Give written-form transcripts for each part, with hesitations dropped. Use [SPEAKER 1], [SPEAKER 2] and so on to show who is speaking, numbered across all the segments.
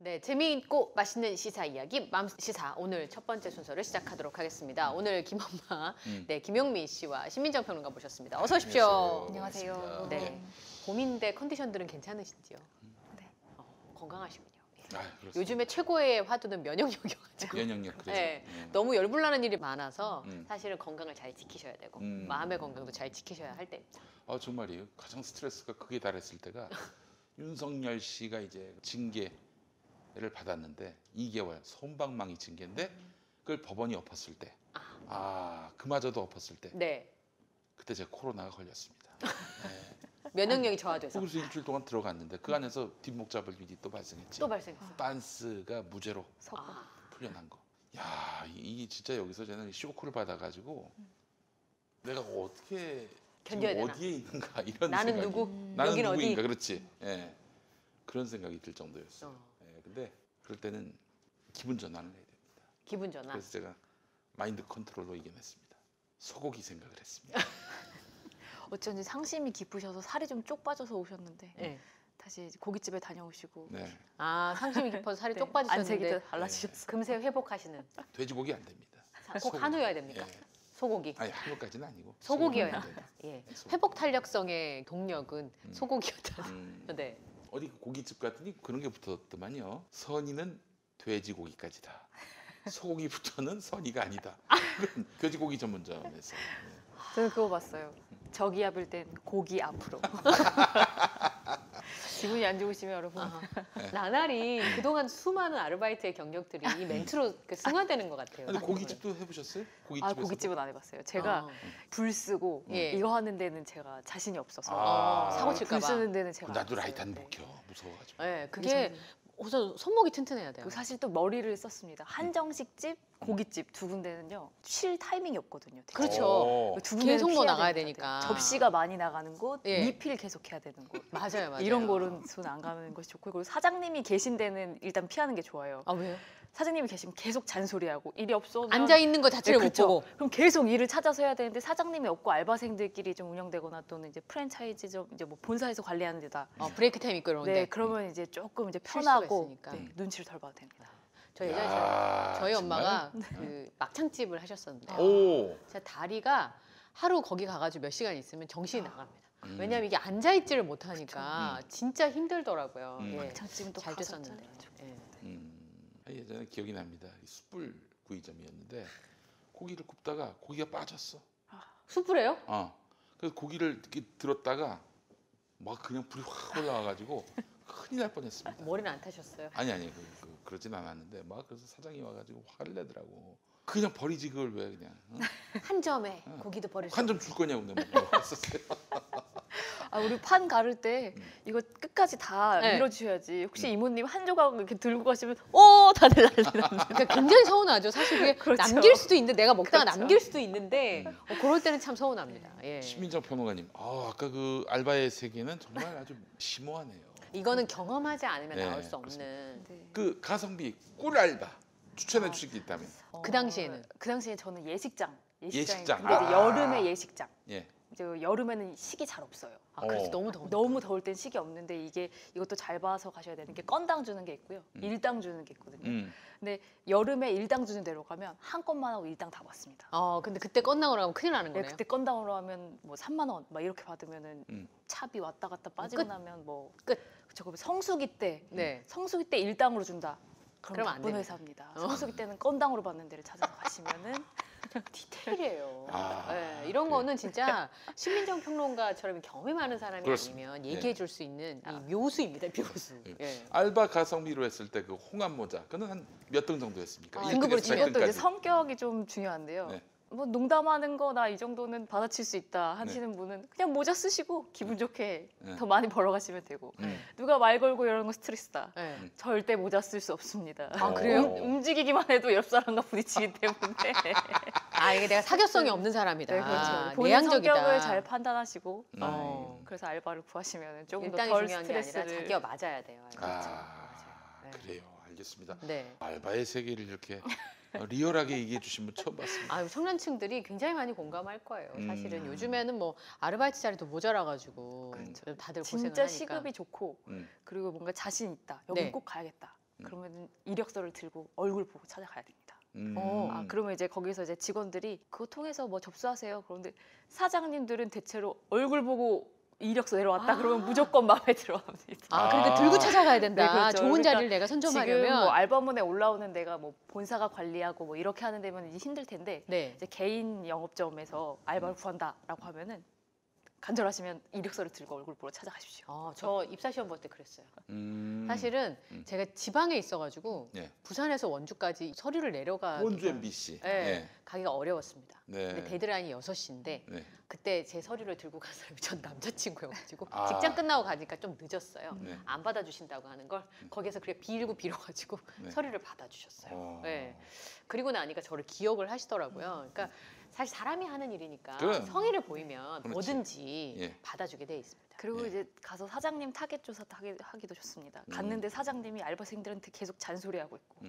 [SPEAKER 1] 네, 재미있고 맛있는 시사 이야기 맘시사 오늘 첫 번째 순서를 시작하도록 하겠습니다. 오늘 김엄마, 네, 김용민 씨와 신민정 평론가 모셨습니다. 어서 오십시오.
[SPEAKER 2] 안녕하세요.
[SPEAKER 1] 네, 봄인데 컨디션들은 괜찮으신지요?
[SPEAKER 2] 네.
[SPEAKER 1] 건강하시군요.
[SPEAKER 3] 그렇습니다.
[SPEAKER 1] 요즘에 최고의 화두는 면역력이어가지고
[SPEAKER 3] 면역력 그렇죠.
[SPEAKER 1] 네, 너무 열불나는 일이 많아서 사실은 건강을 잘 지키셔야 되고 마음의 건강도 잘 지키셔야 할 때입니다.
[SPEAKER 3] 정말이에요. 가장 스트레스가 크게 달했을 때가 윤석열 씨가 이제 징계를 받았는데 2개월 솜방망이 징계인데 그걸 법원이 엎었을 때, 그마저도 엎었을 때,
[SPEAKER 1] 네,
[SPEAKER 3] 그때 제가 코로나가 걸렸습니다. 네.
[SPEAKER 1] 면역력이 저하돼서
[SPEAKER 3] 그래서 일주일 동안 들어갔는데 그 안에서 뒷목 잡을 일이 또 발생했지.
[SPEAKER 1] 또 발생했어요.
[SPEAKER 3] 빤스가 무죄로
[SPEAKER 1] 아,
[SPEAKER 3] 풀려난 거. 야, 이게 진짜 여기서 저는 쇼크를 받아가지고 내가 어떻게
[SPEAKER 1] 견뎌야
[SPEAKER 3] 지금
[SPEAKER 1] 되나?
[SPEAKER 3] 어디에 있는가 이런
[SPEAKER 1] 나는
[SPEAKER 3] 생각이.
[SPEAKER 1] 누구?
[SPEAKER 3] 나는
[SPEAKER 1] 여긴
[SPEAKER 3] 누구인가
[SPEAKER 1] 어디?
[SPEAKER 3] 그렇지. 예. 그런 생각이 들 정도였어요. 근데 그럴 때는 기분 전환을 해야 됩니다.
[SPEAKER 1] 기분 전환.
[SPEAKER 3] 그래서 제가 마인드 컨트롤로 이겨냈습니다. 소고기 생각을 했습니다.
[SPEAKER 2] 어쩐지 상심이 깊으셔서 살이 좀 쪽 빠져서 오셨는데
[SPEAKER 1] 네.
[SPEAKER 2] 다시 이제 고깃집에 다녀오시고
[SPEAKER 3] 네.
[SPEAKER 1] 상심이 깊어서 살이 쪽
[SPEAKER 2] 안색이
[SPEAKER 1] 빠지셨는데
[SPEAKER 2] 다 달라지셨어요.
[SPEAKER 1] 금세 회복하시는
[SPEAKER 3] 돼지고기 안 됩니다.
[SPEAKER 1] 꼭
[SPEAKER 3] 소고기.
[SPEAKER 1] 한우여야 됩니까?
[SPEAKER 3] 예.
[SPEAKER 1] 소고기.
[SPEAKER 3] 아니 한우까지는 아니고
[SPEAKER 1] 소고기여야
[SPEAKER 3] 소고기는
[SPEAKER 1] 합니다. 예.
[SPEAKER 3] 소고기.
[SPEAKER 1] 회복 탄력성의 동력은 소고기였다.
[SPEAKER 3] 음.
[SPEAKER 1] 네.
[SPEAKER 3] 어디 고깃집 갔더니 그런 게 붙었더만요. 선의는 돼지고기까지다. 소고기부터는 선의가 아니다. 그건 돼지고기 전문점에서.
[SPEAKER 2] 저는 그거 봤어요. 저기 앞을 땐 고기 앞으로. 기분이 안 좋으시면 여러분
[SPEAKER 1] 나날이 그동안 수많은 아르바이트의 경력들이 이 멘트로 승화되는 것 같아요.
[SPEAKER 3] 근데 고깃집도 해보셨어요?
[SPEAKER 2] 고깃집은 안 해봤어요. 제가 불 쓰고
[SPEAKER 1] 예.
[SPEAKER 2] 이거 하는 데는 제가 자신이 없어서
[SPEAKER 1] 사고 칠까
[SPEAKER 2] 불
[SPEAKER 1] 봐.
[SPEAKER 2] 쓰는 데는 제가
[SPEAKER 3] 나도
[SPEAKER 2] 안 했어요.
[SPEAKER 3] 라이트 안
[SPEAKER 2] 네.
[SPEAKER 3] 묵혀 무서워가지고.
[SPEAKER 1] 네, 그게 우선 손목이 튼튼해야 돼요.
[SPEAKER 2] 그리고 사실 또 머리를 썼습니다. 한정식집, 고깃집 두 군데는요 쉴 타이밍이 없거든요. 되게.
[SPEAKER 1] 그렇죠.
[SPEAKER 2] 두 군데는
[SPEAKER 1] 계속 뭐
[SPEAKER 2] 피해야
[SPEAKER 1] 나가야
[SPEAKER 2] 되는 것
[SPEAKER 1] 되니까.
[SPEAKER 2] 같아요. 접시가 많이 나가는 곳,
[SPEAKER 1] 예.
[SPEAKER 2] 리필 계속 해야 되는 곳.
[SPEAKER 1] 맞아요.
[SPEAKER 2] 이런 거는 손 안 가는 것이 좋고, 그리고 사장님이 계신 데는 일단 피하는 게 좋아요.
[SPEAKER 1] 아, 왜요?
[SPEAKER 2] 사장님이 계시면 계속 잔소리하고 일이 없어면
[SPEAKER 1] 앉아 있는 거 자체를 못
[SPEAKER 2] 그쵸.
[SPEAKER 1] 보고.
[SPEAKER 2] 그럼 계속 일을 찾아서 해야 되는데 사장님이 없고 알바생들끼리 좀 운영되거나 또는 이제 프랜차이즈점 이제 뭐 본사에서 관리하는 데다.
[SPEAKER 1] 브레이크 타임 있고 이런데.
[SPEAKER 2] 네, 그러면 이제 조금 이제
[SPEAKER 1] 쉴 수가
[SPEAKER 2] 편하고
[SPEAKER 1] 있으니까.
[SPEAKER 2] 네, 눈치를 덜 봐도 됩니다.
[SPEAKER 1] 저 예전에
[SPEAKER 3] 야,
[SPEAKER 1] 저희
[SPEAKER 3] 정말?
[SPEAKER 1] 엄마가 그 막창집을 하셨었는데
[SPEAKER 3] 오.
[SPEAKER 1] 제 다리가 하루 거기 가가지고 몇 시간 있으면 정신이 나갑니다.
[SPEAKER 3] 음.
[SPEAKER 1] 왜냐하면 이게 앉아있지를 못하니까 진짜 힘들더라고요. 예.
[SPEAKER 2] 막창집은 또
[SPEAKER 1] 잘
[SPEAKER 2] 가서
[SPEAKER 1] 됐었는데.
[SPEAKER 2] 잘라야죠.
[SPEAKER 1] 예.
[SPEAKER 3] 예전에 기억이 납니다. 이 숯불 구이점이었는데 고기를 굽다가 고기가 빠졌어.
[SPEAKER 1] 숯불이에요?
[SPEAKER 3] 그래서 고기를 이렇게 들었다가 막 그냥 불이 확 올라와가지고 큰일 날 뻔했습니다.
[SPEAKER 1] 머리는 안 타셨어요?
[SPEAKER 3] 아니 그러진 않았는데 막 그래서 사장이 와가지고 화를 내더라고. 그냥 버리지 그걸 왜 그냥
[SPEAKER 1] 한 점에 고기도 버릴 수
[SPEAKER 3] 한 점 줄 거냐고 내가 막 했었어요.
[SPEAKER 2] 우리 판 가를 때 이거 끝까지 다
[SPEAKER 1] 네.
[SPEAKER 2] 밀어주셔야지. 혹시 이모님 한 조각 이렇게 들고 가시면 오 다들 난리 났는데.
[SPEAKER 1] 그러니까 굉장히 서운하죠. 사실 그게
[SPEAKER 2] 그렇죠.
[SPEAKER 1] 남길 수도 있는데 내가 먹다가
[SPEAKER 2] 그렇죠.
[SPEAKER 1] 남길 수도 있는데 그럴 때는 참 서운합니다. 예.
[SPEAKER 3] 신민정 평론가님, 아까 그 알바의 세계는 정말 아주 심오하네요.
[SPEAKER 1] 이거는 경험하지 않으면
[SPEAKER 3] 네,
[SPEAKER 1] 나올 수 없는.
[SPEAKER 2] 네.
[SPEAKER 3] 그 가성비 꿀 알바 추천해 주실 게 있다면?
[SPEAKER 1] 그 당시에는?
[SPEAKER 2] 그 당시에 저는 예식장.
[SPEAKER 3] 예식장.
[SPEAKER 2] 근데 이제 여름에 예식장.
[SPEAKER 3] 예.
[SPEAKER 2] 이제 여름에는 식이 잘 없어요.
[SPEAKER 1] 그래서 너무 더워.
[SPEAKER 2] 너무 더울 땐 식이 없는데 이것도 잘 봐서 가셔야 되는 게 건당 주는 게 있고요. 일당 주는 게 있거든요. 근데 여름에 일당 주는 데로 가면 한 건만 하고 일당 다 받습니다.
[SPEAKER 1] 근데 그때 건당으로 가면 큰일 나는
[SPEAKER 2] 네,
[SPEAKER 1] 거네요.
[SPEAKER 2] 그때 건당으로 하면 뭐 3만 원 막 이렇게 받으면은
[SPEAKER 3] 음.
[SPEAKER 2] 차비 왔다 갔다 빠지고
[SPEAKER 1] 끝.
[SPEAKER 2] 나면 뭐
[SPEAKER 1] 끝.
[SPEAKER 2] 그쵸. 그럼 성수기 때
[SPEAKER 1] 네.
[SPEAKER 2] 성수기 때 일당으로 준다.
[SPEAKER 1] 그럼
[SPEAKER 2] 그럼
[SPEAKER 1] 안
[SPEAKER 2] 나쁜
[SPEAKER 1] 됩니다.
[SPEAKER 2] 회사입니다. 성수기 때는 건당으로 받는 데를 찾아서 가시면은
[SPEAKER 1] 디테일이에요.
[SPEAKER 3] 아,
[SPEAKER 1] 이런
[SPEAKER 3] 그래요?
[SPEAKER 1] 거는 진짜 신민정 평론가처럼 경험이 많은 사람이
[SPEAKER 3] 그렇습니다.
[SPEAKER 1] 아니면 얘기해 줄 수 있는 이 묘수입니다. 묘수. 예.
[SPEAKER 3] 알바 가성비로 했을 때 그 홍합 모자 그는 한 몇 등 정도 했습니까?
[SPEAKER 2] 등급으로
[SPEAKER 3] 일등에서
[SPEAKER 2] 이것도 이제
[SPEAKER 3] 팔등까지.
[SPEAKER 2] 성격이 좀 중요한데요.
[SPEAKER 3] 네.
[SPEAKER 2] 뭐 농담하는 거 나 이 정도는 받아칠 수 있다 하시는 분은 그냥 모자 쓰시고 기분 좋게
[SPEAKER 3] 네.
[SPEAKER 2] 더 많이 벌어가시면 되고
[SPEAKER 3] 음.
[SPEAKER 2] 누가 말 걸고 이러는 거 스트레스다.
[SPEAKER 1] 예.
[SPEAKER 2] 절대 모자 쓸 수 없습니다.
[SPEAKER 1] 그래요?
[SPEAKER 2] 움직이기만 해도 옆 사람과 부딪히기 때문에
[SPEAKER 1] 이게 내가 사교성이 없는 사람이다.
[SPEAKER 2] 네, 그렇죠. 본인
[SPEAKER 1] 내향적이다.
[SPEAKER 2] 성격을 잘 판단하시고
[SPEAKER 1] 어.
[SPEAKER 2] 그래서 알바를 구하시면 조금 더
[SPEAKER 1] 일당이
[SPEAKER 2] 덜
[SPEAKER 1] 중요한 게 아니라
[SPEAKER 2] 스트레스를
[SPEAKER 1] 자기가 맞아야 돼요. 네.
[SPEAKER 3] 그래요. 알겠습니다.
[SPEAKER 1] 네.
[SPEAKER 3] 알바의 세계를 이렇게 리얼하게 얘기해 주신 분 처음 봤습니다.
[SPEAKER 1] 청년층들이 굉장히 많이 공감할 거예요. 사실은
[SPEAKER 3] 음.
[SPEAKER 1] 요즘에는 뭐 아르바이트 자리도 모자라가지고 다들 고생을
[SPEAKER 2] 진짜
[SPEAKER 1] 하니까.
[SPEAKER 2] 시급이 좋고
[SPEAKER 3] 음.
[SPEAKER 2] 그리고 뭔가 자신 있다. 여기
[SPEAKER 1] 네.
[SPEAKER 2] 꼭 가야겠다. 그러면 이력서를 들고 얼굴 보고 찾아가야 됩니다.
[SPEAKER 1] 어.
[SPEAKER 2] 그러면 이제 거기서 이제 직원들이 그거 통해서 뭐 접수하세요. 그런데 사장님들은 대체로 얼굴 보고 이력서 내려왔다 그러면 무조건 마음에 들어합니다.
[SPEAKER 1] 그러니까 들고 찾아가야 된다.
[SPEAKER 2] 네, 그렇죠.
[SPEAKER 1] 좋은
[SPEAKER 2] 그러니까
[SPEAKER 1] 자리를 내가
[SPEAKER 2] 지금
[SPEAKER 1] 선점하려면.
[SPEAKER 2] 뭐 알바몬에 올라오는 데가 뭐 본사가 관리하고 뭐 이렇게 하는 데면 이제 힘들 텐데
[SPEAKER 1] 네.
[SPEAKER 2] 이제 개인 영업점에서 알바를 구한다라고 하면은 간절하시면 이력서를 들고 얼굴 보러 찾아가십시오.
[SPEAKER 1] 저 입사 시험 볼 때 그랬어요.
[SPEAKER 3] 음.
[SPEAKER 1] 사실은 제가 지방에 있어가지고
[SPEAKER 3] 예.
[SPEAKER 1] 부산에서 원주까지 서류를 내려가
[SPEAKER 3] 원주 MBC.
[SPEAKER 1] 네, 가기가 어려웠습니다.
[SPEAKER 3] 네.
[SPEAKER 1] 근데 데드라인이 6시인데
[SPEAKER 3] 네.
[SPEAKER 1] 그때 제 서류를 들고 간 사람이 전 남자친구여가지고
[SPEAKER 3] 아.
[SPEAKER 1] 직장 끝나고 가니까 좀 늦었어요.
[SPEAKER 3] 네.
[SPEAKER 1] 안 받아주신다고 하는 걸 거기서 그래 빌어가지고
[SPEAKER 3] 네.
[SPEAKER 1] 서류를 받아주셨어요.
[SPEAKER 3] 어.
[SPEAKER 1] 네. 그리고 나니까 저를 기억을 하시더라고요. 그러니까 사실 사람이 하는 일이니까
[SPEAKER 3] 그럼.
[SPEAKER 1] 성의를 보이면
[SPEAKER 3] 그렇지.
[SPEAKER 1] 뭐든지
[SPEAKER 3] 예.
[SPEAKER 1] 받아주게 돼 있습니다.
[SPEAKER 2] 그리고
[SPEAKER 3] 예.
[SPEAKER 2] 이제 가서 사장님 타겟 조사 하기도 좋습니다. 갔는데 사장님이 알바생들한테 계속 잔소리하고 있고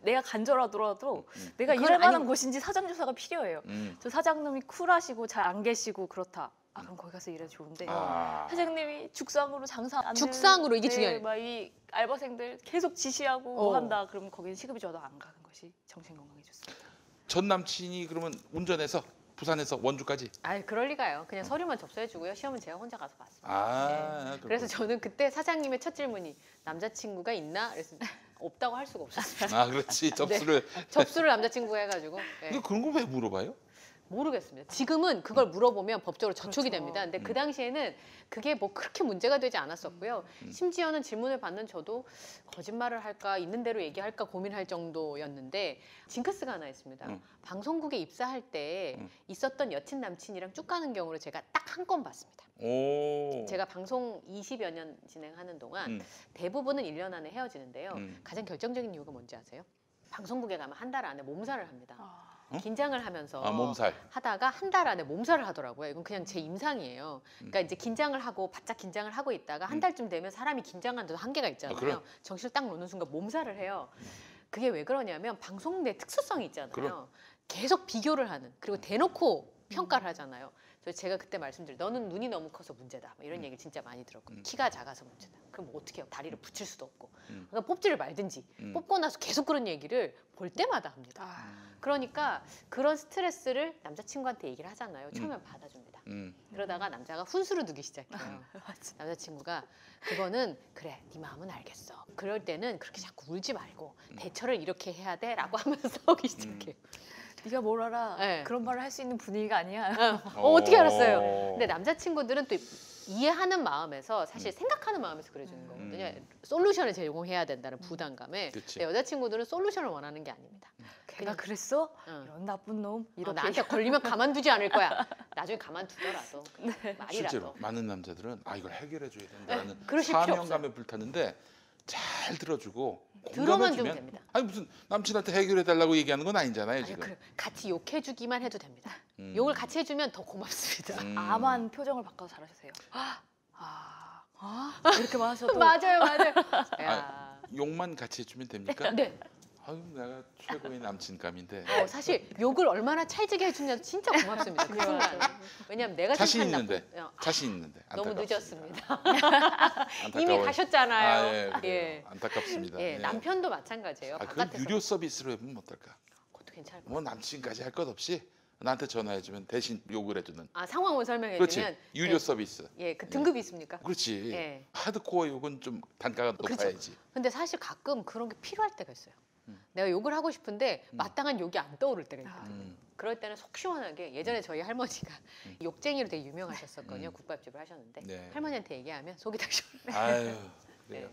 [SPEAKER 2] 내가 간절하더라도 내가
[SPEAKER 1] 그건
[SPEAKER 2] 일할 만한
[SPEAKER 1] 아니-
[SPEAKER 2] 곳인지 사전 조사가 필요해요.
[SPEAKER 3] 음.
[SPEAKER 2] 저 사장님이 쿨하시고 잘 안 계시고 그렇다. 그럼 거기 가서 일해도 좋은데
[SPEAKER 3] 아.
[SPEAKER 2] 사장님이 죽상으로 장사 안
[SPEAKER 1] 죽상으로 이게 중요해요.
[SPEAKER 2] 막이 알바생들 계속 지시하고 한다. 그러면 거기는 시급이 줘도 안 가는 것이 정신 건강에 좋습니다.
[SPEAKER 3] 전 남친이 그러면 운전해서 부산에서 원주까지.
[SPEAKER 1] 그럴 리가요. 그냥 서류만 접수해주고요. 시험은 제가 혼자 가서 봤습니다.
[SPEAKER 3] 아.
[SPEAKER 1] 그래서 저는 그때 사장님의 첫 질문이 남자친구가 있나? 그래서 없다고 할 수가 없었어요.
[SPEAKER 3] 아, 그렇지. 접수를.
[SPEAKER 1] 접수를 남자친구가 해가지고 네.
[SPEAKER 3] 근데 그런 거 왜 물어봐요?
[SPEAKER 1] 모르겠습니다. 지금은 그걸 물어보면 법적으로 저촉이
[SPEAKER 2] 그렇죠.
[SPEAKER 1] 됩니다. 근데 그 당시에는 그게 뭐 그렇게 문제가 되지 않았었고요. 심지어는 질문을 받는 저도 거짓말을 할까 있는 대로 얘기할까 고민할 정도였는데 징크스가 하나 있습니다. 방송국에 입사할 때 있었던 여친 남친이랑 쭉 가는 경우를 제가 딱 한 건 봤습니다.
[SPEAKER 3] 오.
[SPEAKER 1] 제가 방송 20여 년 진행하는 동안 대부분은 1년 안에 헤어지는데요. 가장 결정적인 이유가 뭔지 아세요? 방송국에 가면 한 달 안에 몸살을 합니다. 긴장을 하면서
[SPEAKER 3] 몸살.
[SPEAKER 1] 하다가 한 달 안에 몸살을 하더라고요. 이건 그냥 제 임상이에요. 그러니까 이제 긴장을 하고 바짝 긴장을 하고 있다가 한 달쯤 되면 사람이 긴장한 데도 한계가 있잖아요.
[SPEAKER 3] 그럼.
[SPEAKER 1] 정신을 딱 놓는 순간 몸살을 해요. 그게 왜 그러냐면 방송 내 특수성이 있잖아요.
[SPEAKER 3] 그럼.
[SPEAKER 1] 계속 비교를 하는 그리고 대놓고 평가를 하잖아요. 그래서 제가 그때 말씀드린 너는 눈이 너무 커서 문제다. 뭐 이런 얘기를 진짜 많이 들었고 키가 작아서 문제다. 그럼 뭐 어떻게 해요? 다리를 붙일 수도 없고. 그러니까 뽑지를 말든지 뽑고 나서 계속 그런 얘기를 볼 때마다 합니다. 그러니까 그런 스트레스를 남자친구한테 얘기를 하잖아요. 처음엔 받아줍니다. 그러다가 남자가 훈수를 두기 시작해요. 남자친구가 그거는 그래 네 마음은 알겠어. 그럴 때는 그렇게 자꾸 울지 말고 대처를 이렇게 해야 돼 라고 하면서 싸우기 시작해요.
[SPEAKER 2] 네가 뭘 알아?
[SPEAKER 1] 네.
[SPEAKER 2] 그런 말을 할 수 있는 분위기가 아니야.
[SPEAKER 1] 어떻게 알았어요? 근데 남자친구들은 또 이해하는 마음에서 사실 생각하는 마음에서 그래주는 거거든요. 솔루션을 제공해야 된다는 부담감에.
[SPEAKER 3] 그치.
[SPEAKER 1] 근데 여자친구들은 솔루션을 원하는 게 아닙니다.
[SPEAKER 2] 걔가 그랬어?
[SPEAKER 1] 응.
[SPEAKER 2] 이런 나쁜 놈. 이렇게
[SPEAKER 1] 나한테 걸리면 가만두지 않을 거야. 나중에 가만두더라도 말이라도.
[SPEAKER 3] 실제로 많은 남자들은 이걸 해결해 줘야 된다는
[SPEAKER 1] 그러실 필요
[SPEAKER 3] 사명감에 불타는데 잘 들어주고
[SPEAKER 1] 들어만
[SPEAKER 3] 공감해
[SPEAKER 1] 주면
[SPEAKER 3] 주면
[SPEAKER 1] 됩니다.
[SPEAKER 3] 아니 무슨 남친한테 해결해 달라고 얘기하는 건 아니잖아요
[SPEAKER 1] 아니,
[SPEAKER 3] 지금.
[SPEAKER 1] 같이 욕해주기만 해도 됩니다. 욕을 같이 해주면 더 고맙습니다.
[SPEAKER 2] 암한 표정을 바꿔서 잘하셨어요. 이렇게만 하셔도
[SPEAKER 1] 맞아요. 야.
[SPEAKER 3] 욕만 같이 해주면 됩니까?
[SPEAKER 1] 네.
[SPEAKER 3] 아유 내가 최고의 남친감인데.
[SPEAKER 1] 사실 욕을 얼마나 찰지게 해주냐도 진짜 고맙습니다. 그 순간. 왜냐면 내가
[SPEAKER 3] 자신
[SPEAKER 1] 생각한
[SPEAKER 3] 있는데
[SPEAKER 1] 나쁜-
[SPEAKER 3] 자신 있는데
[SPEAKER 1] 너무
[SPEAKER 3] 안타깝습니다.
[SPEAKER 1] 늦었습니다. 이미
[SPEAKER 3] 안타까워요.
[SPEAKER 1] 가셨잖아요.
[SPEAKER 3] 예, 그래요.
[SPEAKER 1] 예.
[SPEAKER 3] 안타깝습니다.
[SPEAKER 1] 예,
[SPEAKER 3] 예.
[SPEAKER 1] 남편도 마찬가지예요.
[SPEAKER 3] 그걸
[SPEAKER 1] 바깥에서
[SPEAKER 3] 유료 서비스로 해보면 어떨까?
[SPEAKER 1] 그것도 괜찮을 것
[SPEAKER 3] 뭐 남친까지 할 것 없이 나한테 전화해주면 대신 욕을 해주는.
[SPEAKER 1] 상황을 설명해
[SPEAKER 3] 그렇지.
[SPEAKER 1] 주면
[SPEAKER 3] 유료 서비스.
[SPEAKER 1] 그 등급이 있습니까?
[SPEAKER 3] 그렇지.
[SPEAKER 1] 예.
[SPEAKER 3] 하드코어 욕은 좀 단가가
[SPEAKER 1] 그렇죠.
[SPEAKER 3] 높아야지.
[SPEAKER 1] 근데 사실 가끔 그런 게 필요할 때가 있어요. 내가 욕을 하고 싶은데 마땅한 욕이 안 떠오를 때가 있거든요. 그럴 때는 속 시원하게 예전에 저희 할머니가 욕쟁이로 되게 유명하셨었거든요. 국밥집을 하셨는데
[SPEAKER 3] 네.
[SPEAKER 1] 할머니한테 얘기하면 속이 다 시원해요.
[SPEAKER 3] 아유, 그래요.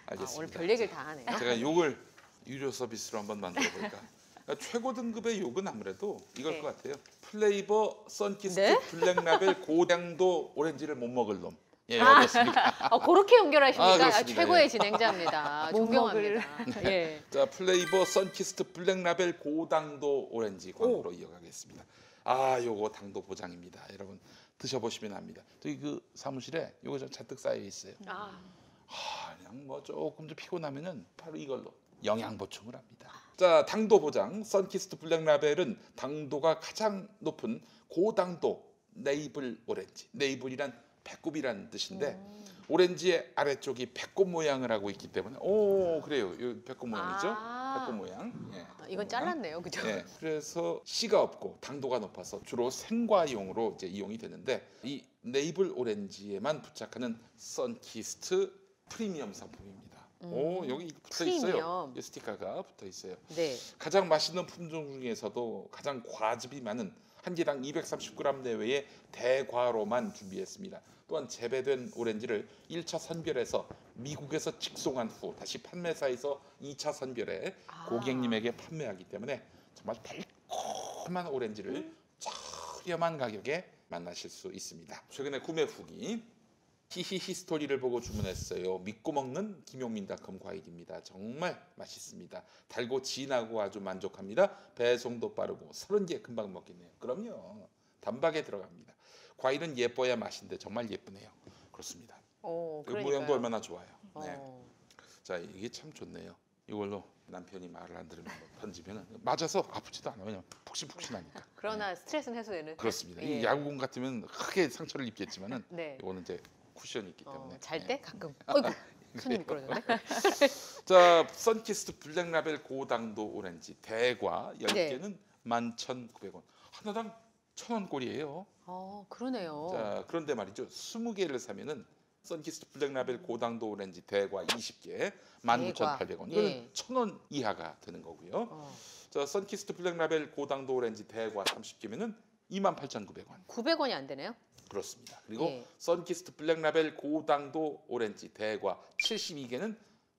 [SPEAKER 3] 알겠습니다.
[SPEAKER 1] 오늘 별 얘기를 다 하네요.
[SPEAKER 3] 제가 욕을 유료 서비스로 한번 만들어 볼까? 그러니까 최고 등급의 욕은 아무래도 이걸
[SPEAKER 1] 네.
[SPEAKER 3] 것 같아요. 플레이버 선키스트
[SPEAKER 1] 네?
[SPEAKER 3] 블랙라벨 고당도 오렌지를 못 먹을 놈. 예, 어떻습니까?
[SPEAKER 1] 그렇게 연결하십니까?
[SPEAKER 3] 그렇습니다.
[SPEAKER 1] 최고의
[SPEAKER 3] 예.
[SPEAKER 1] 진행자입니다.
[SPEAKER 2] 못
[SPEAKER 1] 존경합니다. 예.
[SPEAKER 3] 자, 플레이버 선키스트 블랙라벨 고당도 오렌지 광고로 이어가겠습니다. 요거 당도 보장입니다. 여러분 드셔보시면 압니다. 저희 그 사무실에 요거 좀 잔뜩 쌓여 있어요. 그냥 뭐 조금 좀 피곤하면은 바로 이걸로 영양 보충을 합니다. 자, 당도 보장 선키스트 블랙라벨은 당도가 가장 높은 고당도 네이블 오렌지. 네이블이란 배꼽이라는 뜻인데 오렌지의 아래쪽이 배꼽 모양을 하고 있기 때문에 그래요. 이 배꼽 모양이죠. 배꼽 모양. 예, 배꼽
[SPEAKER 1] 이건
[SPEAKER 3] 모양.
[SPEAKER 1] 잘랐네요, 그죠?
[SPEAKER 3] 예, 그래서 씨가 없고 당도가 높아서 주로 생과용으로 이제 이용이 되는데 이 네이블 오렌지에만 부착하는 선키스트 프리미엄 상품입니다. 여기 붙어 있어요.
[SPEAKER 1] 프리미엄.
[SPEAKER 3] 이 스티커가 붙어 있어요.
[SPEAKER 1] 네.
[SPEAKER 3] 가장 맛있는 품종 중에서도 가장 과즙이 많은 한 개당 230g 내외의 대과로만 준비했습니다. 또한 재배된 오렌지를 1차 선별해서 미국에서 직송한 후 다시 판매사에서 2차 선별해 고객님에게 판매하기 때문에 정말 달콤한 오렌지를 저렴한 가격에 만나실 수 있습니다. 최근에 구매 후기 히히히 스토리를 보고 주문했어요. 믿고 먹는 김용민닷컴 과일입니다. 정말 맛있습니다. 달고 진하고 아주 만족합니다. 배송도 빠르고 30개 금방 먹겠네요. 그럼요. 단박에 들어갑니다. 과일은 예뻐야 맛인데 정말 예쁘네요. 그렇습니다. 그 모양도 얼마나 좋아요. 네. 자, 이게 참 좋네요. 이걸로 남편이 말을 안 들으면 던지면 맞아서 아프지도 않아요. 왜냐면 푹신푹신하니까.
[SPEAKER 1] 그러나 스트레스는 해소되는.
[SPEAKER 3] 그렇습니다.
[SPEAKER 1] 예.
[SPEAKER 3] 이 야구공 같으면 크게 상처를 입겠지만은
[SPEAKER 1] 네.
[SPEAKER 3] 이거는 이제 쿠션이 있기 때문에.
[SPEAKER 1] 잘 때 가끔. 어이구, 손이 미끄러졌네.
[SPEAKER 3] 자, 선키스트 블랙 라벨 고당도 오렌지 대과 10개는 11,900원. 하나당 1,000원 꼴이에요.
[SPEAKER 1] 그러네요.
[SPEAKER 3] 자, 그런데 말이죠. 20개를 사면은 선키스트 블랙 라벨 고당도 오렌지 대과 20개 19,800원. 이거는
[SPEAKER 1] 예.
[SPEAKER 3] 1,000원 이하가 되는 거고요. 자, 선키스트 블랙 라벨 고당도 오렌지 대과 30개면은 28,900원.
[SPEAKER 1] 900원이 안 되네요.
[SPEAKER 3] 그렇습니다. 그리고
[SPEAKER 1] 예.
[SPEAKER 3] 선키스트 블랙 라벨 고당도 오렌지 대과 72개는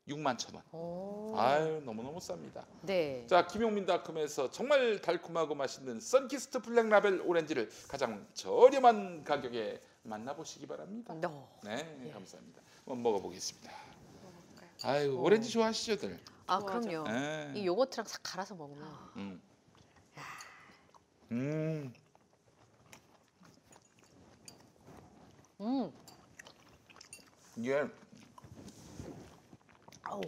[SPEAKER 3] 61,000원. 아유, 너무너무 쌉니다.
[SPEAKER 1] 네.
[SPEAKER 3] 자, 김용민닷컴에서 정말 달콤하고 맛있는 선키스트 블랙 라벨 오렌지를 가장 저렴한 가격에 만나보시기 바랍니다. 네, 감사합니다. 한번 먹어보겠습니다. 아유, 오렌지 좋아하시죠들?
[SPEAKER 1] 그럼요.
[SPEAKER 3] 네.
[SPEAKER 1] 이 요거트랑 싹 갈아서 먹으면.
[SPEAKER 3] 이게
[SPEAKER 1] 아우.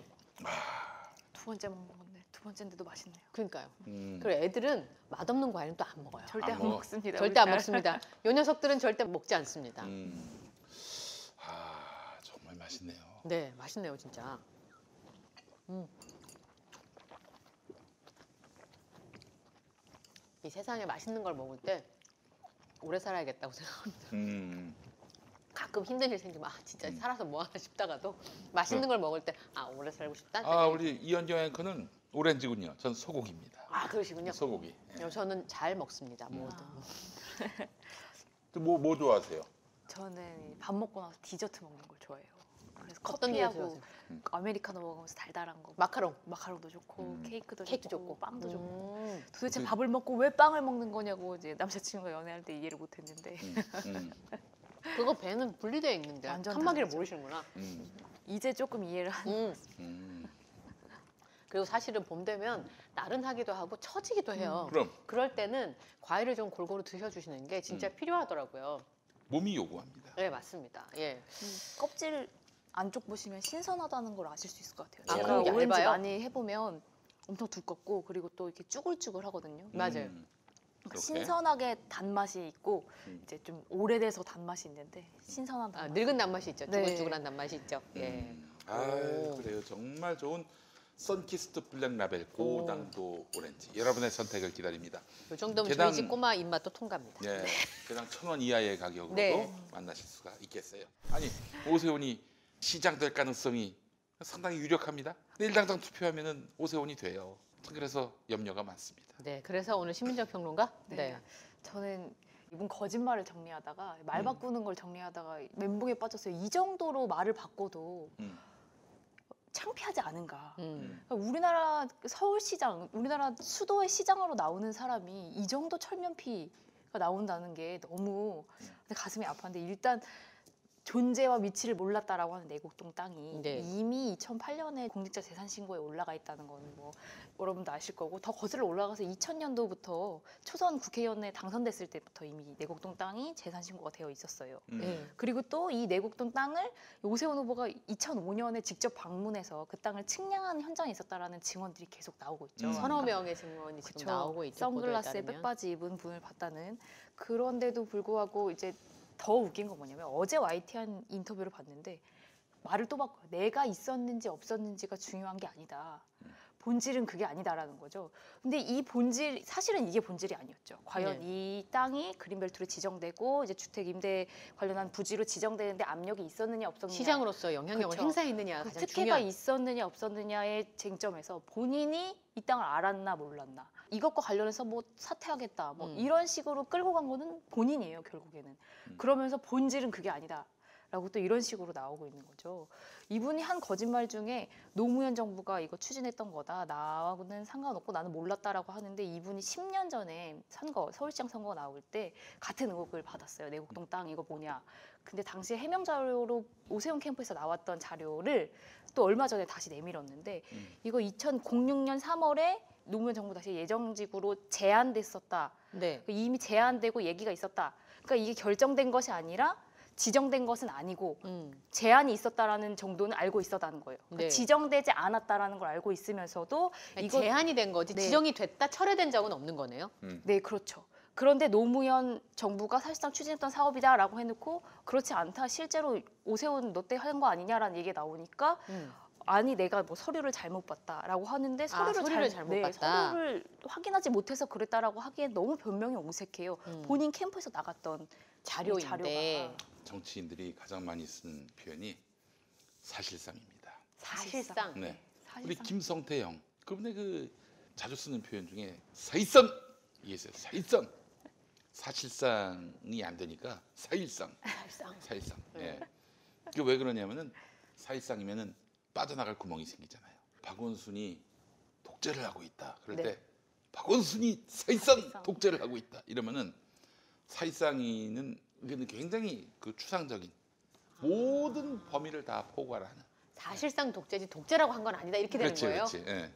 [SPEAKER 2] 두 번째 먹는 건데 두 번째인데도 맛있네요.
[SPEAKER 1] 그러니까요. 그리고 애들은 맛없는 과일은 또 안 먹어요.
[SPEAKER 2] 절대 안
[SPEAKER 3] 먹어.
[SPEAKER 2] 먹습니다.
[SPEAKER 1] 절대 안 먹습니다. 요 녀석들은 절대 먹지 않습니다.
[SPEAKER 3] 정말 맛있네요.
[SPEAKER 1] 네, 맛있네요, 진짜. 이 세상에 맛있는 걸 먹을 때 오래 살아야겠다고 생각합니다. 가끔 힘든 일 생기면 진짜 살아서 뭐 하나 싶다가도 맛있는 걸 먹을 때 오래 살고 싶다.
[SPEAKER 3] 우리 이현경 앵커는 오렌지군요. 전 소고기입니다.
[SPEAKER 1] 그러시군요.
[SPEAKER 3] 소고기.
[SPEAKER 1] 저는 잘 먹습니다. 뭐든.
[SPEAKER 3] 뭐 좋아하세요?
[SPEAKER 2] 저는 밥 먹고 나서 디저트 먹는 걸 좋아해요. 그래서
[SPEAKER 1] 어떤
[SPEAKER 2] 커피하고 아메리카노 먹으면서 달달한 거, 마카롱도 좋고 케이크도
[SPEAKER 1] 좋고
[SPEAKER 2] 빵도 좋고. 도대체
[SPEAKER 3] 그-
[SPEAKER 2] 밥을 먹고 왜 빵을 먹는 거냐고 이제 남자친구가 연애할 때 이해를 못했는데
[SPEAKER 1] 그거 배는 분리되어 있는데
[SPEAKER 2] 완전
[SPEAKER 1] 칸막이를
[SPEAKER 2] 다르죠.
[SPEAKER 1] 모르시는구나.
[SPEAKER 2] 이제 조금 이해를 하는.
[SPEAKER 1] 그리고 사실은 봄 되면 나른하기도 하고 처지기도 해요.
[SPEAKER 3] 그럼
[SPEAKER 1] 그럴 때는 과일을 좀 골고루 드셔주시는 게 진짜 필요하더라고요.
[SPEAKER 3] 몸이 요구합니다.
[SPEAKER 1] 네, 맞습니다. 예.
[SPEAKER 2] 껍질 안쪽 보시면 신선하다는 걸 아실 수 있을 것 같아요.
[SPEAKER 1] 아,
[SPEAKER 2] 제가
[SPEAKER 1] 그거
[SPEAKER 2] 오렌지
[SPEAKER 1] 얇아요?
[SPEAKER 2] 많이 해보면 엄청 두껍고 그리고 또 이렇게 쭈글쭈글하거든요.
[SPEAKER 1] 맞아요.
[SPEAKER 3] 그렇게?
[SPEAKER 2] 신선하게 단맛이 있고 이제 좀 오래돼서 단맛이 있는데 신선한
[SPEAKER 1] 아,
[SPEAKER 2] 단맛.
[SPEAKER 1] 늙은 단맛이 있죠.
[SPEAKER 2] 네.
[SPEAKER 1] 쭈글쭈글한 단맛이 있죠. 예. 오.
[SPEAKER 3] 그래요. 정말 좋은 선키스트 블랙 라벨 고당도 오렌지. 여러분의 선택을 기다립니다.
[SPEAKER 1] 이 정도면
[SPEAKER 3] 개당-
[SPEAKER 1] 저희 집 꼬마 입맛도 통갑니다.
[SPEAKER 3] 예, 그냥 1,000원 이하의 가격으로도
[SPEAKER 1] 네.
[SPEAKER 3] 만나실 수가 있겠어요. 아니, 오세훈이 시장될 가능성이 상당히 유력합니다. 내일 당장 투표하면은 오세훈이 돼요. 그래서 염려가 많습니다.
[SPEAKER 1] 네, 그래서 오늘 신민정 평론가.
[SPEAKER 2] 네. 저는 이분 거짓말을 정리하다가 말 바꾸는 걸 정리하다가 멘붕에 빠졌어요. 이 정도로 말을 바꿔도 창피하지 않은가. 그러니까 우리나라 서울시장, 우리나라 수도의 시장으로 나오는 사람이 이 정도 철면피가 나온다는 게 너무 가슴이 아팠는데 일단 존재와 위치를 몰랐다라고 하는 내곡동 땅이
[SPEAKER 1] 네.
[SPEAKER 2] 이미 2008년에 공직자 재산 신고에 올라가 있다는 건 뭐 여러분도 아실 거고 더 거슬러 올라가서 2000년도부터 초선 국회의원에 당선됐을 때부터 이미 내곡동 땅이 재산 신고가 되어 있었어요.
[SPEAKER 1] 네.
[SPEAKER 2] 그리고 또 이 내곡동 땅을 오세훈 후보가 2005년에 직접 방문해서 그 땅을 측량한 현장에 있었다라는 증언들이 계속 나오고 있죠.
[SPEAKER 1] 서너 명의 증언이 지금
[SPEAKER 2] 그쵸.
[SPEAKER 1] 나오고 있죠.
[SPEAKER 2] 선글라스에
[SPEAKER 1] 보도에 따르면.
[SPEAKER 2] 백바지 입은 분을 봤다는. 그런데도 불구하고 이제 더 웃긴 건 뭐냐면 어제 YTN 인터뷰를 봤는데 말을 또 바꿔요. 내가 있었는지 없었는지가 중요한 게 아니다. 본질은 그게 아니다라는 거죠. 근데 이 본질, 사실은 이게 본질이 아니었죠. 과연 이 땅이 그린벨트로 지정되고 이제 주택 임대 관련한 부지로 지정되는데 압력이 있었느냐 없었느냐.
[SPEAKER 1] 시장으로서 영향력을
[SPEAKER 2] 그쵸.
[SPEAKER 1] 행사했느냐가
[SPEAKER 2] 그
[SPEAKER 1] 가장
[SPEAKER 2] 특혜가
[SPEAKER 1] 중요한.
[SPEAKER 2] 있었느냐 없었느냐의 쟁점에서 본인이 이 땅을 알았나 몰랐나. 이것과 관련해서 뭐 사퇴하겠다. 뭐 이런 식으로 끌고 간 거는 본인이에요, 결국에는. 그러면서 본질은 그게 아니다. 라고 또 이런 식으로 나오고 있는 거죠. 이분이 한 거짓말 중에 노무현 정부가 이거 추진했던 거다. 나하고는 상관없고 나는 몰랐다라고 하는데 이분이 10년 전에 선거, 서울시장 선거가 나올 때 같은 의혹을 받았어요. 내곡동 땅 이거 뭐냐. 근데 당시에 해명 자료로 오세훈 캠프에서 나왔던 자료를 또 얼마 전에 다시 내밀었는데 이거 2006년 3월에 노무현 정부 다시 예정지구로 제안됐었다.
[SPEAKER 1] 네.
[SPEAKER 2] 이미 제안되고 얘기가 있었다. 그러니까 이게 결정된 것이 아니라 지정된 것은 아니고 제한이 있었다라는 정도는 알고 있었다는 거예요. 그러니까
[SPEAKER 1] 네.
[SPEAKER 2] 지정되지 않았다라는 걸 알고 있으면서도
[SPEAKER 1] 아니,
[SPEAKER 2] 이거
[SPEAKER 1] 제한이 된 거지
[SPEAKER 2] 네.
[SPEAKER 1] 지정이 됐다 철회된 적은 없는 거네요.
[SPEAKER 2] 네, 그렇죠. 그런데 노무현 정부가 사실상 추진했던 사업이다라고 해놓고 그렇지 않다. 실제로 오세훈 너 때 한 거 아니냐라는 얘기가 나오니까 아니 내가 뭐 서류를 잘못 봤다라고 하는데
[SPEAKER 1] 서류를 잘못 봤다.
[SPEAKER 2] 서류를 확인하지 못해서 그랬다라고 하기엔 너무 변명이 어색해요. 본인 캠프에서 나갔던
[SPEAKER 1] 자료인데.
[SPEAKER 2] 자료가.
[SPEAKER 3] 정치인들이 가장 많이 쓰는 표현이 사실상입니다.
[SPEAKER 1] 사실상.
[SPEAKER 3] 네.
[SPEAKER 2] 사실상.
[SPEAKER 3] 우리 김성태 형 그분의 그 자주 쓰는 표현 중에 사실상 이게 있어요. 사실상 사실상이 안 되니까 사실상 사실상. 예. 그게 왜 그러냐면은 사실상이면은 빠져나갈 구멍이 생기잖아요. 박원순이 독재를 하고 있다. 그럴
[SPEAKER 2] 네.
[SPEAKER 3] 때 박원순이 사실상
[SPEAKER 2] 사실상.
[SPEAKER 3] 독재를 하고 있다. 이러면은 사실상이는 이게 굉장히 그 추상적인 모든 범위를 다 포괄하는.
[SPEAKER 1] 사실상 독재지 독재라고 한 건 아니다 이렇게 되는
[SPEAKER 3] 그렇지,
[SPEAKER 1] 거예요.
[SPEAKER 3] 그렇지. 예.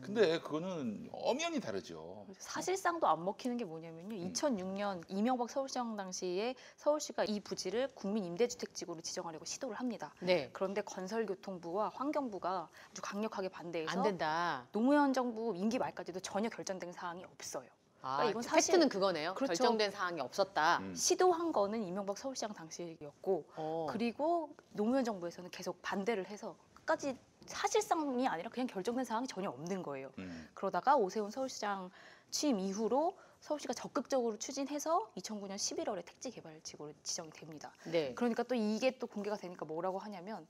[SPEAKER 3] 근데 그거는 엄연히 다르죠.
[SPEAKER 2] 사실상도 안 먹히는 게 뭐냐면요. 2006년 이명박 서울시장 당시에 서울시가 이 부지를 국민 임대주택지구로 지정하려고 시도를 합니다.
[SPEAKER 1] 네.
[SPEAKER 2] 그런데 건설교통부와 환경부가 아주 강력하게 반대해서
[SPEAKER 1] 안 된다.
[SPEAKER 2] 노무현 정부 임기 말까지도 전혀 결정된 사항이 없어요.
[SPEAKER 1] 아,
[SPEAKER 2] 이건
[SPEAKER 1] 팩트는 그거네요.
[SPEAKER 2] 그렇죠.
[SPEAKER 1] 결정된 사항이 없었다.
[SPEAKER 2] 시도한 거는 이명박 서울시장 당시였고 그리고 노무현 정부에서는 계속 반대를 해서 끝까지 사실상이 아니라 그냥 결정된 사항이 전혀 없는 거예요. 그러다가 오세훈 서울시장 취임 이후로 서울시가 적극적으로 추진해서 2009년 11월에 택지개발지구로 지정이 됩니다.
[SPEAKER 1] 네.
[SPEAKER 2] 그러니까 또 이게 또 공개가 되니까 뭐라고 하냐면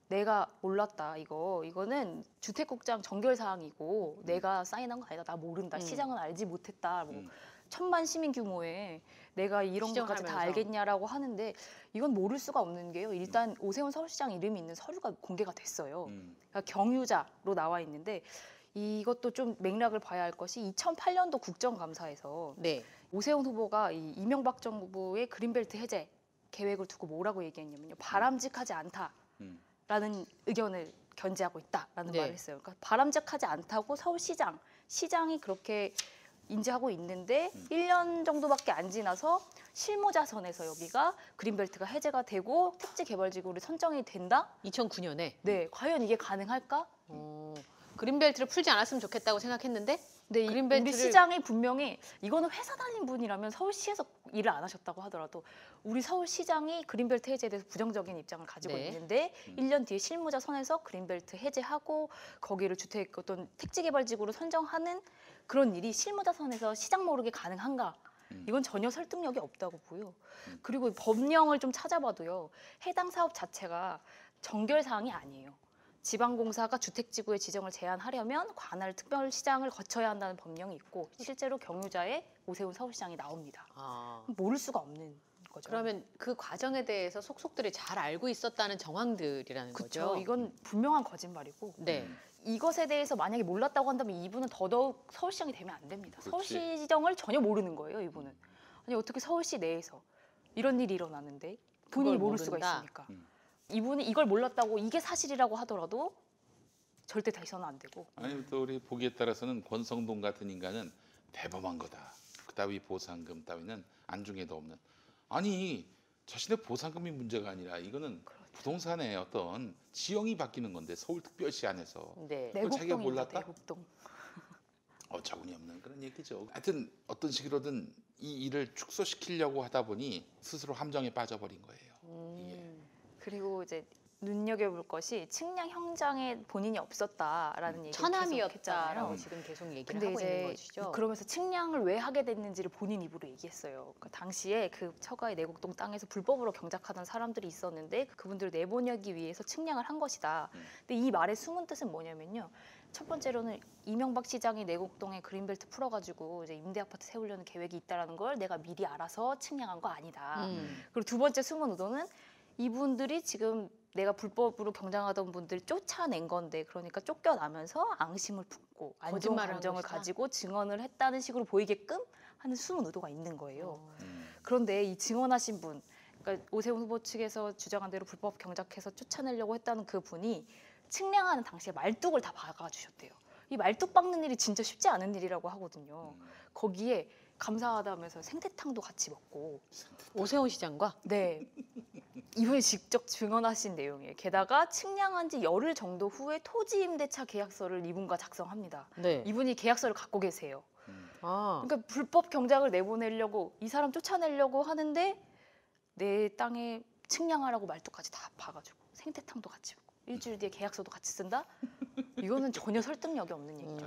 [SPEAKER 2] 내가 몰랐다 이거는 주택국장 정결 사항이고 내가 사인한 거 아니다 나 모른다 시장은 알지 못했다 뭐 1000만 시민 규모의 내가 이런 것까지 다
[SPEAKER 1] 시정하면서.
[SPEAKER 2] 알겠냐라고 하는데 이건 모를 수가 없는 게요. 일단 오세훈 서울시장 이름이 있는 서류가 공개가 됐어요. 그러니까 경유자로 나와 있는데 이것도 좀 맥락을 봐야 할 것이 2008년도 국정감사에서
[SPEAKER 1] 네.
[SPEAKER 2] 오세훈 후보가 이 이명박 정부의 그린벨트 해제 계획을 두고 뭐라고 얘기했냐면요. 바람직하지 않다라는 의견을 견지하고 있다라는
[SPEAKER 1] 네.
[SPEAKER 2] 말을 했어요. 그러니까 바람직하지 않다고 시장이 그렇게 인지하고 있는데 1년 정도밖에 안 지나서 실무자선에서 여기가 그린벨트가 해제가 되고 택지개발지구를 선정이 된다?
[SPEAKER 1] 2009년에
[SPEAKER 2] 네, 과연 이게 가능할까?
[SPEAKER 1] 그린벨트를 풀지 않았으면 좋겠다고 생각했는데
[SPEAKER 2] 근데
[SPEAKER 1] 그린벨트를-
[SPEAKER 2] 우리 시장이 분명히 이거는 회사 다닌 분이라면 서울시에서 일을 안 하셨다고 하더라도 우리 서울시장이 그린벨트 해제에 대해서 부정적인 입장을 가지고
[SPEAKER 1] 네.
[SPEAKER 2] 있는데 1년 뒤에 실무자 선에서 그린벨트 해제하고 거기를 주택 어떤 택지개발지구로 선정하는 그런 일이 실무자 선에서 시장 모르게 가능한가? 이건 전혀 설득력이 없다고 보여. 그리고 법령을 좀 찾아봐도요. 해당 사업 자체가 정결 사항이 아니에요. 지방공사가 주택지구의 지정을 제한하려면 관할 특별시장을 거쳐야 한다는 법령이 있고 실제로 경유자의 오세훈 서울시장이 나옵니다. 모를 수가 없는 거죠.
[SPEAKER 1] 그러면 그 과정에 대해서 속속들이 잘 알고 있었다는 정황들이라는
[SPEAKER 2] 그렇죠.
[SPEAKER 1] 거죠.
[SPEAKER 2] 이건 분명한 거짓말이고
[SPEAKER 1] 네.
[SPEAKER 2] 이것에 대해서 만약에 몰랐다고 한다면 이분은 더더욱 서울시장이 되면 안 됩니다.
[SPEAKER 3] 그렇지.
[SPEAKER 2] 서울시 지정을 전혀 모르는 거예요. 이분은. 아니 어떻게 서울시 내에서 이런 일이 일어나는데 본인이
[SPEAKER 1] 그걸
[SPEAKER 2] 모를 수가
[SPEAKER 1] 모른다?
[SPEAKER 2] 있으니까. 이분이 이걸 몰랐다고 이게 사실이라고 하더라도 절대 다시서는 안 되고.
[SPEAKER 3] 아니 또 우리 보기에 따라서는 권성동 같은 인간은 대범한 거다. 그따위 보상금 따위는 안중에도 없는. 아니 자신의 보상금이 문제가 아니라 이거는 부동산의 어떤 지형이 바뀌는 건데 서울특별시 안에서
[SPEAKER 1] 네.
[SPEAKER 3] 그걸 자기가
[SPEAKER 2] 내곡동입니다.
[SPEAKER 3] 몰랐다?
[SPEAKER 2] 내곡동.
[SPEAKER 3] 어처구니 없는 그런 얘기죠. 하여튼 어떤 식으로든 이 일을 축소시키려고 하다 보니 스스로 함정에 빠져버린 거예요. 이게.
[SPEAKER 2] 그리고 이제 눈여겨볼 것이 측량 현장에 본인이 없었다라는 얘기를
[SPEAKER 1] 처남이었다라고
[SPEAKER 2] 계속했잖아요.
[SPEAKER 1] 지금 계속 얘기를
[SPEAKER 2] 근데
[SPEAKER 1] 하고 있는
[SPEAKER 2] 이제
[SPEAKER 1] 것이죠.
[SPEAKER 2] 그러면서 측량을 왜 하게 됐는지를 본인 입으로 얘기했어요. 그러니까 당시에 그 처가의 내곡동 땅에서 불법으로 경작하던 사람들이 있었는데 그분들을 내보내기 위해서 측량을 한 것이다. 근데 이 말의 숨은 뜻은 뭐냐면요. 첫 번째로는 이명박 시장이 내곡동에 그린벨트 풀어가지고 이제 임대 아파트 세우려는 계획이 있다라는 걸 내가 미리 알아서 측량한 거 아니다. 그리고 두 번째 숨은 의도는 이분들이 지금 내가 불법으로 경작하던 분들 쫓아낸 건데 그러니까 쫓겨나면서 앙심을 품고 안 좋은
[SPEAKER 1] 거짓말을 한
[SPEAKER 2] 감정을
[SPEAKER 1] 것이다.
[SPEAKER 2] 가지고 증언을 했다는 식으로 보이게끔 하는 숨은 의도가 있는 거예요.
[SPEAKER 3] 음.
[SPEAKER 2] 그런데 이 증언하신 분, 그러니까 오세훈 후보 측에서 주장한 대로 불법 경작해서 쫓아내려고 했다는 그 분이 측량하는 당시에 말뚝을 다 박아주셨대요. 이 말뚝 박는 일이 진짜 쉽지 않은 일이라고 하거든요. 거기에 감사하다면서 생태탕도 같이 먹고
[SPEAKER 1] 오세훈 시장과
[SPEAKER 2] 네. 이분이 직접 증언하신 내용이에요. 게다가 측량한 지 열흘 정도 후에 토지 임대차 계약서를 이분과 작성합니다.
[SPEAKER 1] 네.
[SPEAKER 2] 이분이 계약서를 갖고 계세요.
[SPEAKER 1] 아,
[SPEAKER 2] 그러니까 불법 경작을 내보내려고 이 사람 쫓아내려고 하는데 내 땅에 측량하라고 말뚝까지 다 봐가지고 생태탕도 같이 먹고 일주일 뒤에 계약서도 같이 쓴다? 이거는 전혀 설득력이 없는 얘기죠.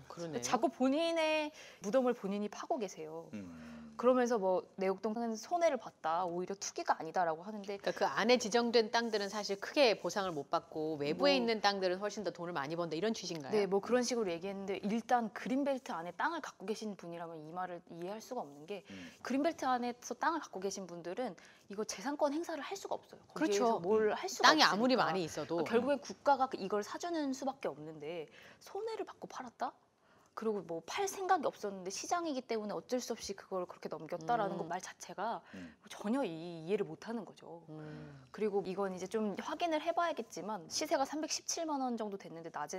[SPEAKER 1] 그러네.
[SPEAKER 2] 자꾸 본인의 무덤을 본인이 파고 계세요.
[SPEAKER 3] 음.
[SPEAKER 2] 그러면서 뭐 내곡동은 손해를 봤다, 오히려 투기가 아니다라고 하는데
[SPEAKER 1] 그러니까 그 안에 지정된 땅들은 사실 크게 보상을 못 받고 외부에
[SPEAKER 2] 뭐-
[SPEAKER 1] 있는 땅들은 훨씬 더 돈을 많이 번다 이런 취지인가요?
[SPEAKER 2] 네, 뭐 그런 식으로 얘기했는데 일단 그린벨트 안에 땅을 갖고 계신 분이라면 이 말을 이해할 수가 없는 게 그린벨트 안에서 땅을 갖고 계신 분들은 이거 재산권 행사를 할 수가 없어요. 거기에서
[SPEAKER 1] 그렇죠.
[SPEAKER 2] 뭘 할 수가
[SPEAKER 1] 땅이
[SPEAKER 2] 없으니까.
[SPEAKER 1] 아무리 많이 있어도
[SPEAKER 2] 그러니까 결국엔 국가가 이걸 사주는 수밖에 없는데 손해를 받고 팔았다? 그리고 뭐 팔 생각이 없었는데 시장이기 때문에 어쩔 수 없이 그걸 그렇게 넘겼다라는 것 말 자체가 전혀 이해를 못하는 거죠. 그리고 이건 이제 좀 확인을 해봐야겠지만 시세가 317만 원 정도 됐는데 낮게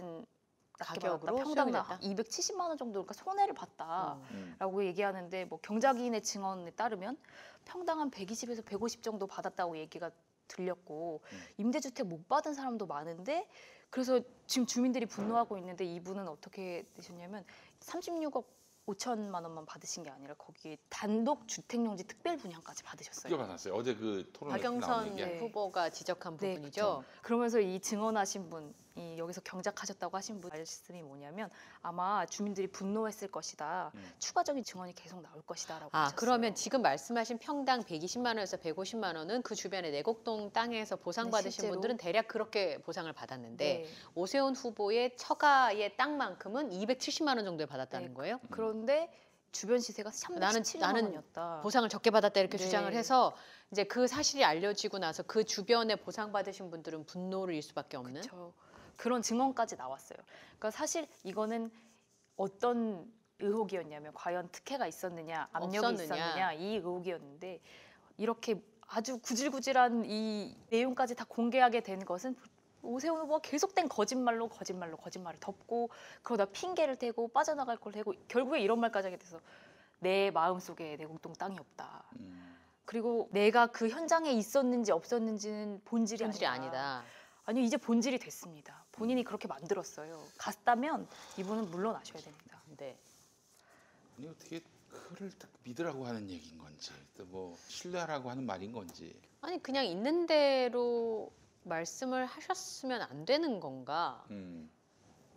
[SPEAKER 1] 가격으로
[SPEAKER 2] 받았다.
[SPEAKER 1] 수령이
[SPEAKER 2] 평당
[SPEAKER 1] 됐다?
[SPEAKER 2] 270만 원 정도 그러니까 손해를 봤다라고 얘기하는데 뭐 경작인의 증언에 따르면 평당 한 120에서 150 정도 받았다고 얘기가 들렸고 임대주택 못 받은 사람도 많은데 그래서 지금 주민들이 분노하고 있는데 이분은 어떻게 되셨냐면 36억 5천만 원만 받으신 게 아니라 거기에 단독 주택용지 특별 분양까지 받으셨어요.
[SPEAKER 3] 그게 받았어요. 어제 그 토론에서 나온
[SPEAKER 1] 박영선
[SPEAKER 3] 얘기야.
[SPEAKER 2] 네.
[SPEAKER 1] 후보가 지적한
[SPEAKER 2] 네,
[SPEAKER 1] 부분이죠.
[SPEAKER 2] 그러면서 이 증언하신 분, 이 여기서 경작하셨다고 하신 분 말씀이 뭐냐면 아마 주민들이 분노했을 것이다. 추가적인 증언이 계속 나올 것이다라고 하셨어요.
[SPEAKER 1] 그러면 지금 말씀하신 평당 120만 원에서 150만 원은 그 주변에 내곡동 땅에서 보상받으신
[SPEAKER 2] 네, 실제로.
[SPEAKER 1] 분들은 대략 그렇게 보상을 받았는데
[SPEAKER 2] 네.
[SPEAKER 1] 오세훈 후보의 처가의 땅만큼은 270만 원 정도에 받았다는
[SPEAKER 2] 네,
[SPEAKER 1] 거예요?
[SPEAKER 2] 그런데 주변 시세가 317만 원이었다.
[SPEAKER 1] 보상을 적게 받았다 이렇게
[SPEAKER 2] 네.
[SPEAKER 1] 주장을 해서 이제 그 사실이 알려지고 나서 그 주변에 보상받으신 분들은 분노를 일 수밖에 없는.
[SPEAKER 2] 그렇죠. 그런 증언까지 나왔어요. 그러니까 사실 이거는 어떤 의혹이었냐면 과연 특혜가 있었느냐, 압력이
[SPEAKER 1] 없었느냐.
[SPEAKER 2] 있었느냐 이 의혹이었는데 이렇게 아주 구질구질한 이 내용까지 다 공개하게 된 것은 오세훈 후보가 계속된 거짓말로 거짓말을 덮고 그러다 핑계를 대고 빠져나갈 걸 대고 결국에 이런 말까지 하게 돼서 내 마음속에 내곡동 땅이 없다. 그리고 내가 그 현장에 있었는지 없었는지는 본질이
[SPEAKER 1] 아니다.
[SPEAKER 2] 아니요, 이제 본질이 됐습니다. 본인이 그렇게 만들었어요. 갔다면 이분은 물러나셔야 됩니다.
[SPEAKER 1] 네.
[SPEAKER 3] 아니 어떻게 그를 딱 믿으라고 하는 얘기인 건지 또 뭐 신뢰하라고 하는 말인 건지.
[SPEAKER 1] 아니 그냥 있는 대로 말씀을 하셨으면 안 되는 건가?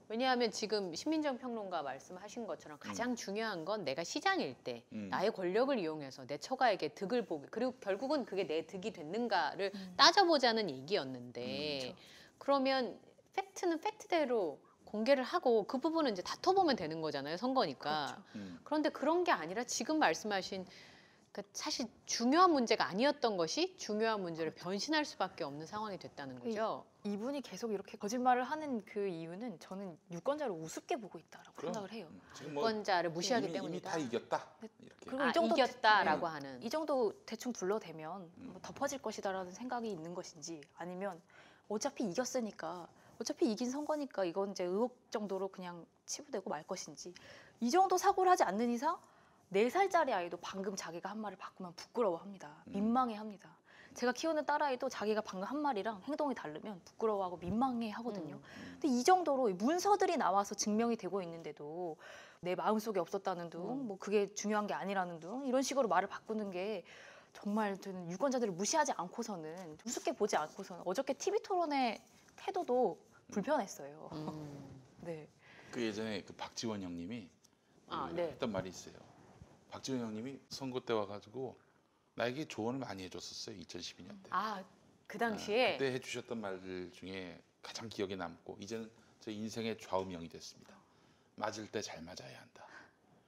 [SPEAKER 1] 왜냐하면 지금 신민정 평론가 말씀하신 것처럼 가장 중요한 건 내가 시장일 때 나의 권력을 이용해서 내 처가에게 득을 보게 그리고 결국은 그게 내 득이 됐는가를 따져보자는 얘기였는데 그러면 팩트는 팩트대로 공개를 하고 그 부분은 이제 다퉈보면 되는 거잖아요. 선거니까. 그런데 그런 게 아니라 지금 말씀하신 사실 중요한 문제가 아니었던 것이 중요한 문제를 변신할 수밖에 없는 상황이 됐다는 거죠.
[SPEAKER 2] 이분이 계속 이렇게 거짓말을 하는 그 이유는 저는 유권자를 우습게 보고 있다라고 생각을 해요.
[SPEAKER 3] 지금 뭐
[SPEAKER 1] 유권자를 무시하기
[SPEAKER 3] 이미
[SPEAKER 1] 때문이다.
[SPEAKER 3] 다 이겼다. 이렇게.
[SPEAKER 2] 그리고 이 정도
[SPEAKER 1] 이겼다라고 하는.
[SPEAKER 2] 이 정도 대충 둘러대면 뭐 덮어질 것이다라는 생각이 있는 것인지 아니면 어차피 이겼으니까 어차피 이긴 선거니까 이건 이제 의혹 정도로 그냥 치부되고 말 것인지 이 정도 사고를 하지 않는 이상 4살짜리 아이도 방금 자기가 한 말을 바꾸면 부끄러워합니다. 민망해합니다. 제가 키우는 딸아이도 자기가 방금 한 말이랑 행동이 다르면 부끄러워하고 민망해하거든요. 근데 이 정도로 문서들이 나와서 증명이 되고 있는데도 내 마음속에 없었다는 둥, 뭐 그게 중요한 게 아니라는 둥 이런 식으로 말을 바꾸는 게 정말 저는 유권자들을 무시하지 않고서는 우습게 보지 않고서는 어저께 TV 토론의 태도도 불편했어요. 네.
[SPEAKER 3] 그 예전에 그 박지원 형님이
[SPEAKER 1] 네.
[SPEAKER 3] 했던 말이 있어요. 박지원 형님이 선거 때 와가지고 나에게 조언을 많이 해줬었어요. 2012년 때.
[SPEAKER 1] 그 당시에
[SPEAKER 3] 그때 해주셨던 말들 중에 가장 기억에 남고 이제는 제 인생의 좌우명이 됐습니다. 맞을 때 잘 맞아야 한다.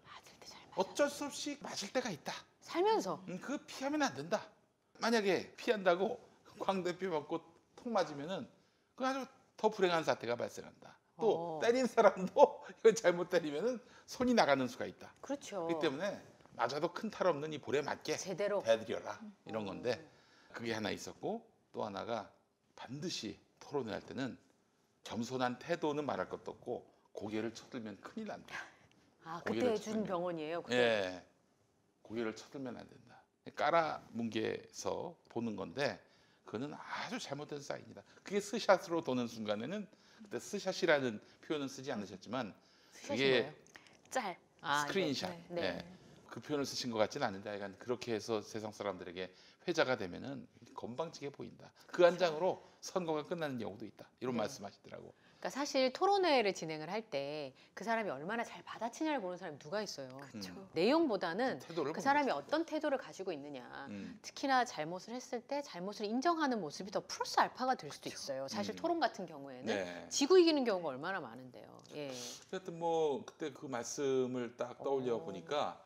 [SPEAKER 1] 맞을 때 잘 맞아.
[SPEAKER 3] 어쩔 수 없이 맞을 때가 있다.
[SPEAKER 1] 살면서
[SPEAKER 3] 그거 피하면 안 된다. 만약에 피한다고 광 대표 받고 통 맞으면은 그 아주 더 불행한 사태가 발생한다. 또 때린 사람도 이건 잘못 때리면은 손이 나가는 수가 있다.
[SPEAKER 1] 그렇죠.
[SPEAKER 3] 그렇기 때문에 맞아도 큰 탈 없는 이 볼에 맞게
[SPEAKER 1] 제대로
[SPEAKER 3] 대드려라 이런 건데 그게 하나 있었고 또 하나가 반드시 토론회 할 때는 겸손한 태도는 말할 것도 없고 고개를 쳐들면 큰일 난다.
[SPEAKER 1] 그때
[SPEAKER 3] 고개를
[SPEAKER 1] 해준
[SPEAKER 3] 쳐들면.
[SPEAKER 1] 병원이에요. 그때.
[SPEAKER 3] 예, 고개를 쳐들면 안 된다. 깔아뭉개서 보는 건데 그거는 아주 잘못된 사인이다. 그게 스샷으로 도는 순간에는 그때 스샷이라는 표현은 쓰지 않으셨지만
[SPEAKER 1] 스샷이
[SPEAKER 3] 그게
[SPEAKER 1] 뭐예요?
[SPEAKER 2] 짤.
[SPEAKER 3] 스크린샷.
[SPEAKER 1] 네.
[SPEAKER 3] 예. 그 표현을 쓰신 것 같지는 않은데 하여간 그렇게 해서 세상 사람들에게 회자가 되면은 건방지게 보인다. 그 한 장으로 선거가 끝나는 경우도 있다. 이런
[SPEAKER 1] 네.
[SPEAKER 3] 말씀하시더라고.
[SPEAKER 1] 그러니까 사실 토론회를 진행을 할 때 그 사람이 얼마나 잘 받아치냐를 보는 사람이 누가 있어요.
[SPEAKER 3] 그렇죠.
[SPEAKER 1] 내용보다는
[SPEAKER 3] 태도를
[SPEAKER 1] 그
[SPEAKER 3] 보는
[SPEAKER 1] 사람이
[SPEAKER 3] 거죠.
[SPEAKER 1] 어떤 태도를 가지고 있느냐.
[SPEAKER 3] 음.
[SPEAKER 1] 특히나 잘못을 했을 때 잘못을 인정하는 모습이 더 플러스 알파가 될 수도 있어요. 사실 토론 같은 경우에는
[SPEAKER 3] 네.
[SPEAKER 1] 지고 이기는 경우가 얼마나 많은데요. 예.
[SPEAKER 3] 하여튼 뭐 그때 그 말씀을 딱 떠올려 보니까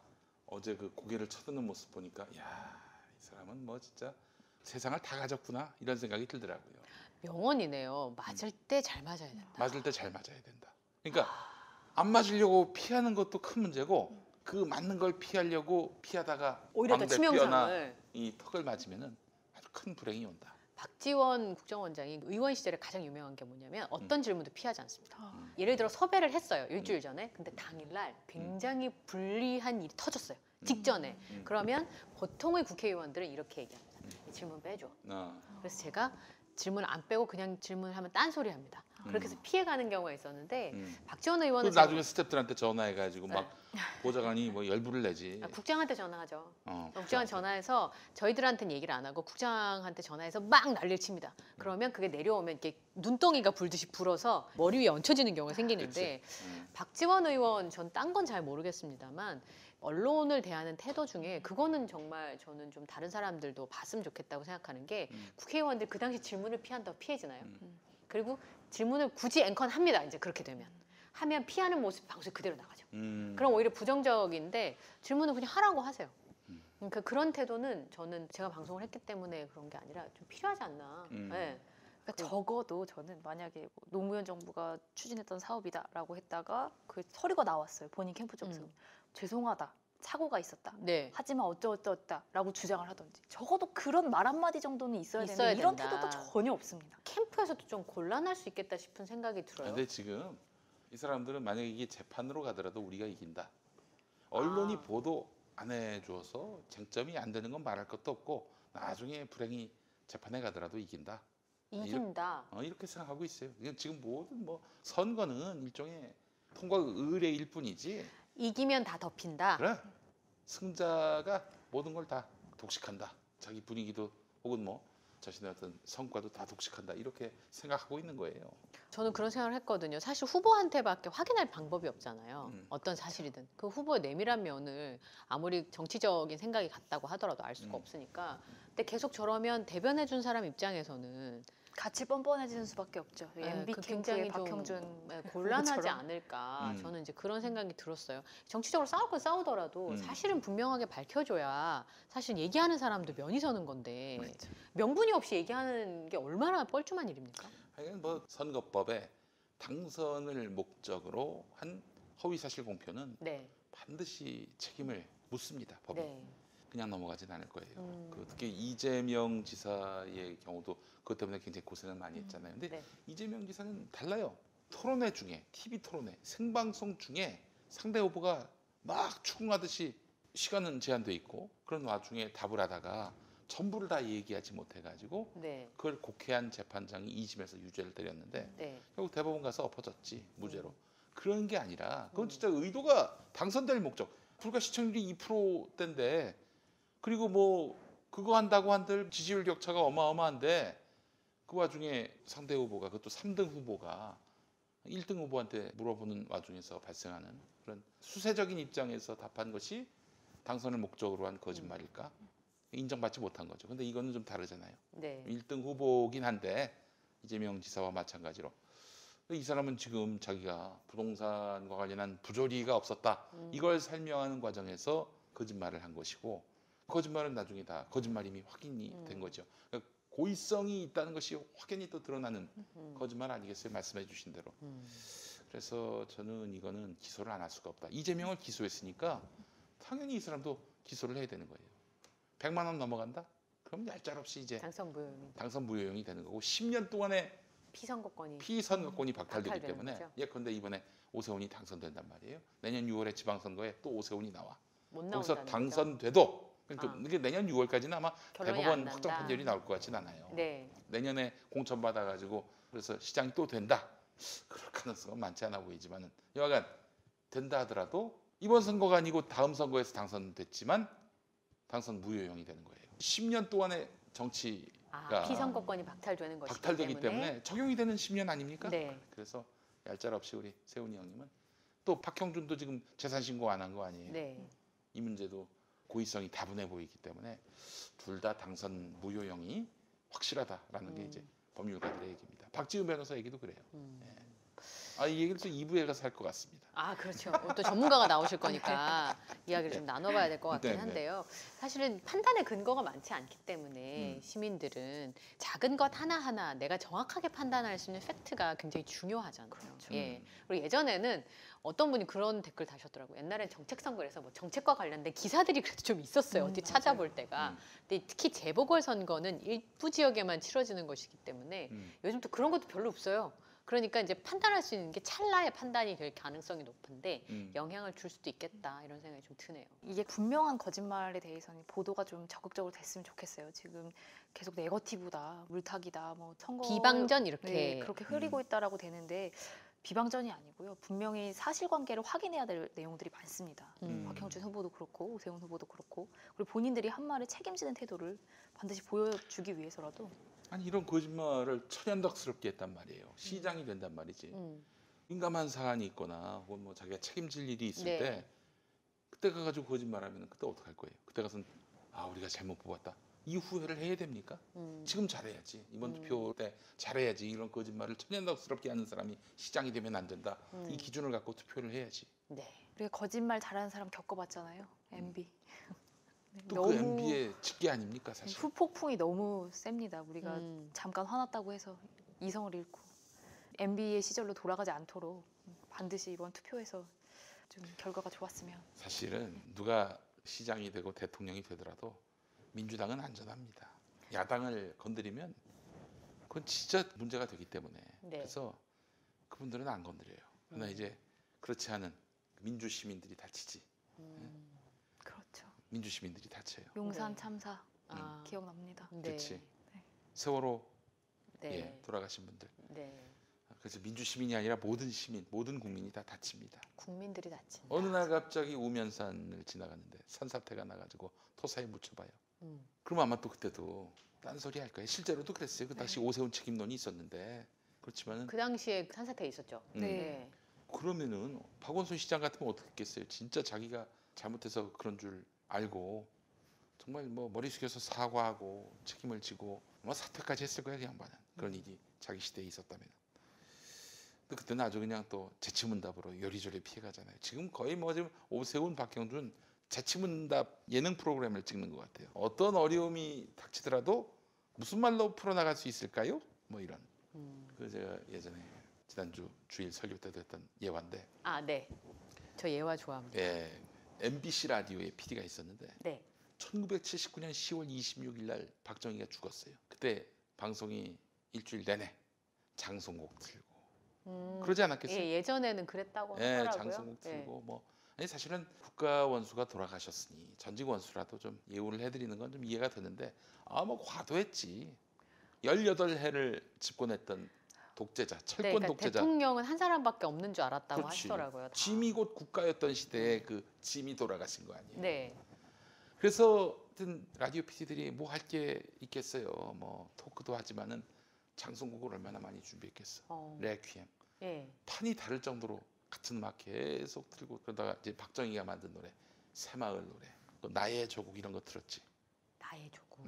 [SPEAKER 3] 어제 그 고개를 쳐드는 모습 보니까 야, 이 사람은 뭐 진짜 세상을 다 가졌구나 이런 생각이 들더라고요.
[SPEAKER 1] 명언이네요. 맞을 때 잘 맞아야 된다.
[SPEAKER 3] 맞을 때 잘 맞아야 된다. 그러니까 안 맞으려고 피하는 것도 큰 문제고 그 맞는 걸 피하려고 피하다가
[SPEAKER 1] 오히려 더
[SPEAKER 3] 광대뼈나
[SPEAKER 1] 치명상을.
[SPEAKER 3] 이 턱을 맞으면은 아주 큰 불행이 온다.
[SPEAKER 1] 박지원 국정원장이 의원 시절에 가장 유명한 게 뭐냐면 어떤 질문도 피하지 않습니다.
[SPEAKER 2] 아,
[SPEAKER 1] 예를 들어 섭외를 했어요. 일주일 전에. 근데 당일날 굉장히 불리한 일이 터졌어요. 직전에. 그러면 보통의 국회의원들은 이렇게 얘기합니다. 이 질문 빼줘. 그래서 제가 질문 안 빼고 그냥 질문하면 딴소리 합니다. 그렇게 해서 피해가는 경우가 있었는데 박지원 의원은
[SPEAKER 3] 그 나중에 스태프들한테 전화해가지고
[SPEAKER 1] 네.
[SPEAKER 3] 막 보좌관이 뭐 열불을 내지.
[SPEAKER 1] 국장한테 전화하죠.
[SPEAKER 3] 어,
[SPEAKER 1] 국장한 전화해서 저희들한테는 얘기를 안 하고 국장한테 전화해서 막 난리를 칩니다. 그러면 그게 내려오면 이렇게 눈덩이가 불듯이 불어서 머리 위에 얹혀지는 경우가 생기는데 박지원 의원 전 딴 건 잘 모르겠습니다만 언론을 대하는 태도 중에 그거는 정말 저는 좀 다른 사람들도 봤으면 좋겠다고 생각하는 게 국회의원들 그 당시 질문을 피한다고 피해지나요? 그리고 질문을 굳이 앵커는 합니다. 이제 그렇게 되면 하면 피하는 모습 방송에 그대로 나가죠. 그럼 오히려 부정적인데 질문을 그냥 하라고 하세요. 그러니까 그런 태도는 저는 제가 방송을 했기 때문에 그런 게 아니라 좀 필요하지 않나. 네.
[SPEAKER 2] 그러니까 적어도 저는 만약에 뭐 노무현 정부가 추진했던 사업이다라고 했다가 그 서류가 나왔어요. 본인 캠프 쪽에서. 죄송하다. 착오가 있었다.
[SPEAKER 1] 네.
[SPEAKER 2] 하지만 어쩌어쩌었다라고 주장을 하던지 적어도 그런 말 한마디 정도는 있어야
[SPEAKER 1] 있어야
[SPEAKER 2] 되는데 이런
[SPEAKER 1] 된다.
[SPEAKER 2] 태도도 전혀 없습니다.
[SPEAKER 1] 캠프에서도 좀 곤란할 수 있겠다 싶은 생각이 들어요.
[SPEAKER 3] 근데 지금 이 사람들은 만약에 이게 재판으로 가더라도 우리가 이긴다. 언론이 보도 안 해줘서 쟁점이 안 되는 건 말할 것도 없고 나중에 불행히 재판에 가더라도 이긴다.
[SPEAKER 1] 이긴다.
[SPEAKER 3] 이렇게 생각하고 있어요. 이게 지금 모든 뭐 선거는 일종의 통과 의례일 뿐이지.
[SPEAKER 1] 이기면 다 덮인다.
[SPEAKER 3] 그래. 승자가 모든 걸 다 독식한다. 자기 분위기도 혹은 뭐 자신의 어떤 성과도 다 독식한다. 이렇게 생각하고 있는 거예요.
[SPEAKER 1] 저는 그런 생각을 했거든요. 사실 후보한테밖에 확인할 방법이 없잖아요. 어떤 사실이든. 그 후보의 내밀한 면을 아무리 정치적인 생각이 같다고 하더라도 알 수가 없으니까. 근데 계속 저러면 대변해 준 사람 입장에서는
[SPEAKER 2] 같이 뻔뻔해지는 수밖에 없죠. MB
[SPEAKER 1] 그
[SPEAKER 2] 캠프의
[SPEAKER 1] 굉장히 좀
[SPEAKER 2] 박형준
[SPEAKER 1] 곤란하지
[SPEAKER 2] 후보처럼.
[SPEAKER 1] 않을까. 저는 이제 그런 생각이 들었어요. 정치적으로 싸울 건 싸우더라도 사실은 분명하게 밝혀줘야 사실 얘기하는 사람도 면이 서는 건데 명분이 없이 얘기하는 게 얼마나 뻘쭘한 일입니까?
[SPEAKER 3] 하여간 뭐 선거법에 당선을 목적으로 한 허위사실 공표는
[SPEAKER 1] 네.
[SPEAKER 3] 반드시 책임을 묻습니다. 법이.
[SPEAKER 1] 네.
[SPEAKER 3] 그냥 넘어가진 않을 거예요. 그 특히 이재명 지사의 경우도 그것 때문에 굉장히 고생을 많이 했잖아요. 근데
[SPEAKER 1] 네.
[SPEAKER 3] 이재명 지사는 달라요. 토론회 중에 TV 토론회 생방송 중에 상대 후보가 막 추궁하듯이 시간은 제한돼 있고 그런 와중에 답을 하다가 전부를 다 얘기하지 못해가지고
[SPEAKER 1] 네.
[SPEAKER 3] 그걸 곡해한 재판장이 2심에서 유죄를 때렸는데
[SPEAKER 1] 네.
[SPEAKER 3] 결국 대법원 가서 엎어졌지 무죄로. 그런 게 아니라 그건 진짜 의도가 당선될 목적. 불과 시청률이 2%대인데 그리고 뭐 그거 한다고 한들 지지율 격차가 어마어마한데 그 와중에 상대 후보가 그것도 3등 후보가 1등 후보한테 물어보는 와중에서 발생하는 그런 수세적인 입장에서 답한 것이 당선을 목적으로 한 거짓말일까? 인정받지 못한 거죠. 근데 이거는 좀 다르잖아요.
[SPEAKER 1] 네.
[SPEAKER 3] 1등 후보긴 한데 이재명 지사와 마찬가지로 이 사람은 지금 자기가 부동산과 관련한 부조리가 없었다. 이걸 설명하는 과정에서 거짓말을 한 것이고 거짓말은 나중에 다 거짓말임이 확인이 된 거죠. 그러니까 고의성이 있다는 것이 확연히 또 드러나는 거짓말 아니겠어요? 말씀해 주신 대로. 그래서 저는 이거는 기소를 안 할 수가 없다. 이재명을 기소했으니까 당연히 이 사람도 기소를 해야 되는 거예요. 100만 원 넘어간다? 그럼 얄짤없이 이제 당선 무효용이 되는 거고 10년 동안의 피선거권이 박탈되기 때문에
[SPEAKER 1] 거죠.
[SPEAKER 3] 예컨대 이번에 오세훈이 당선된단 말이에요. 내년 6월에 지방선거에 또 오세훈이 나와.
[SPEAKER 1] 못
[SPEAKER 3] 거기서
[SPEAKER 1] 나온다는
[SPEAKER 3] 당선돼도 그러니까 이게 내년 6월까지는 아마
[SPEAKER 1] 결론이
[SPEAKER 3] 대법원
[SPEAKER 1] 안 난다.
[SPEAKER 3] 확정 판결이 나올 것 같진 않아요.
[SPEAKER 1] 네.
[SPEAKER 3] 내년에 공천 받아가지고 그래서 시장이 또 된다. 그럴 가능성은 많지 않아 보이지만은 여하간 된다 하더라도 이번 선거가 아니고 다음 선거에서 당선됐지만 당선 무효용이 되는 거예요. 10년 동안의 정치가
[SPEAKER 1] 피선거권이 박탈되는 것이기
[SPEAKER 3] 박탈되기 때문에 적용이 되는 10년 아닙니까?
[SPEAKER 1] 네.
[SPEAKER 3] 그래서 얄짤없이 우리 세훈이 형님은 또 박형준도 지금 재산 신고 안 한 거 아니에요.
[SPEAKER 1] 네.
[SPEAKER 3] 이 문제도 고의성이 다분해 보이기 때문에 둘 다 당선 무효용이 확실하다라는 게 이제 법률가들의 얘기입니다. 박지훈 변호사 얘기도 그래요. 이 얘기를 또 2부에 가서 할 것 같습니다.
[SPEAKER 1] 그렇죠. 또 전문가가 나오실 거니까 이야기를 좀 나눠봐야 될 것 같긴 한데요. 사실은 판단의 근거가 많지 않기 때문에 시민들은 작은 것 하나하나 내가 정확하게 판단할 수 있는 팩트가 굉장히 중요하잖아요.
[SPEAKER 2] 그렇죠.
[SPEAKER 1] 예. 그리고 예전에는 어떤 분이 그런 댓글 다셨더라고요. 옛날엔 정책 선거에서 뭐 정책과 관련된 기사들이 그래도 좀 있었어요. 어디 찾아볼 때가. 근데 특히 재보궐 선거는 일부 지역에만 치러지는 것이기 때문에 요즘 또 그런 것도 별로 없어요. 그러니까 이제 판단할 수 있는 게 찰나의 판단이 될 가능성이 높은데 영향을 줄 수도 있겠다 이런 생각이 좀 드네요.
[SPEAKER 2] 이게 분명한 거짓말에 대해서는 보도가 좀 적극적으로 됐으면 좋겠어요. 지금 계속 네거티브다, 물타기다, 뭐 선거
[SPEAKER 1] 비방전 이렇게
[SPEAKER 2] 네, 그렇게 흐리고 있다라고 되는데 비방전이 아니고요. 분명히 사실관계를 확인해야 될 내용들이 많습니다. 박형준 후보도 그렇고 오세훈 후보도 그렇고 그리고 본인들이 한 말에 책임지는 태도를 반드시 보여주기 위해서라도
[SPEAKER 3] 아니 이런 거짓말을 천연덕스럽게 했단 말이에요. 시장이 된단 말이지. 민감한 사안이 있거나 혹은 뭐 자기가 책임질 일이 있을
[SPEAKER 1] 네.
[SPEAKER 3] 때 그때 가가지고 거짓말하면 그때 어떡할 거예요? 그때 가서는 우리가 잘못 뽑았다. 이 후회를 해야 됩니까? 지금 잘해야지. 이번 투표 때 잘해야지. 이런 거짓말을 천연덕스럽게 하는 사람이 시장이 되면 안 된다. 이 기준을 갖고 투표를 해야지.
[SPEAKER 1] 네.
[SPEAKER 2] 우리가 거짓말 잘하는 사람 겪어봤잖아요. MB.
[SPEAKER 3] 또 그 MB의 직계 아닙니까 사실.
[SPEAKER 2] 후폭풍이 너무 셉니다. 우리가 잠깐 화났다고 해서 이성을 잃고 MB의 시절로 돌아가지 않도록 반드시 이번 투표에서 좀 결과가 좋았으면.
[SPEAKER 3] 사실은 누가 시장이 되고 대통령이 되더라도 민주당은 안전합니다. 야당을 건드리면 그건 진짜 문제가 되기 때문에
[SPEAKER 1] 네.
[SPEAKER 3] 그래서 그분들은 안 건드려요. 그러나 이제 그렇지 않은 민주 시민들이 다치지.
[SPEAKER 2] 그렇죠.
[SPEAKER 3] 민주 시민들이 다쳐요.
[SPEAKER 2] 용산
[SPEAKER 1] 네.
[SPEAKER 2] 참사
[SPEAKER 1] 아,
[SPEAKER 2] 기억납니다.
[SPEAKER 1] 네.
[SPEAKER 3] 그렇지. 세월호
[SPEAKER 1] 네.
[SPEAKER 3] 돌아가신 분들.
[SPEAKER 1] 네.
[SPEAKER 3] 그래서 민주 시민이 아니라 모든 시민, 모든 국민이 다 다칩니다.
[SPEAKER 1] 국민들이 다친다.
[SPEAKER 3] 어느 날 갑자기 우면산을 지나가는데 산사태가 나가지고 토사에 묻혀봐요. 그럼 아마 또 그때도 딴소리 할 거예요. 실제로도 그랬어요. 그 당시 오세훈 책임론이 있었는데 그렇지만은
[SPEAKER 1] 그 당시에 산사태 있었죠.
[SPEAKER 2] 네.
[SPEAKER 3] 그러면은 박원순 시장 같으면 어떻게 했겠어요? 진짜 자기가 잘못해서 그런 줄 알고 정말 뭐 머리 숙여서 사과하고 책임을 지고 뭐 사퇴까지 했을 거예요, 그 양반은. 그런 일이 자기 시대에 있었다면. 근데 그때는 아주 그냥 또 재치문답으로 요리조리 피해가잖아요. 지금 거의 뭐 지금 오세훈, 박형준 재치문답 예능 프로그램을 찍는 것 같아요. 어떤 어려움이 닥치더라도 무슨 말로 풀어나갈 수 있을까요? 뭐 이런. 그 제가 예전에 지난주 주일 설교 때도 했던 예화인데.
[SPEAKER 1] 네. 저 예화 좋아합니다.
[SPEAKER 3] 예, MBC 라디오에 PD가 있었는데
[SPEAKER 1] 네.
[SPEAKER 3] 1979년 10월 26일 날 박정희가 죽었어요. 그때 방송이 일주일 내내 장송곡 틀고 그러지 않았겠어요?
[SPEAKER 1] 예전에는 그랬다고
[SPEAKER 3] 예,
[SPEAKER 1] 하더라고요.
[SPEAKER 3] 장송곡 틀고 뭐 아니 사실은 국가 원수가 돌아가셨으니 전직 원수라도 좀 예우를 해드리는 건 좀 이해가 되는데 뭐 과도했지. 18해를 집권했던 독재자,
[SPEAKER 1] 네,
[SPEAKER 3] 철권
[SPEAKER 1] 그러니까
[SPEAKER 3] 독재자.
[SPEAKER 1] 대통령은 한 사람밖에 없는 줄 알았다고
[SPEAKER 3] 그렇지.
[SPEAKER 1] 하시더라고요. 다.
[SPEAKER 3] 짐이 곧 국가였던 시대에 그 짐이 돌아가신 거 아니에요.
[SPEAKER 1] 네.
[SPEAKER 3] 그래서 하여튼 라디오 PD들이 뭐 할 게 있겠어요. 뭐 토크도 하지만은 장송곡을 얼마나 많이 준비했겠어. 레퀴엠.
[SPEAKER 1] 예.
[SPEAKER 3] 판이 다를 정도로 같은 음악 계속 틀고 그러다가 이제 박정희가 만든 노래, 새마을 노래, 또 나의 조국 이런 거 들었지.
[SPEAKER 1] 나의 조국.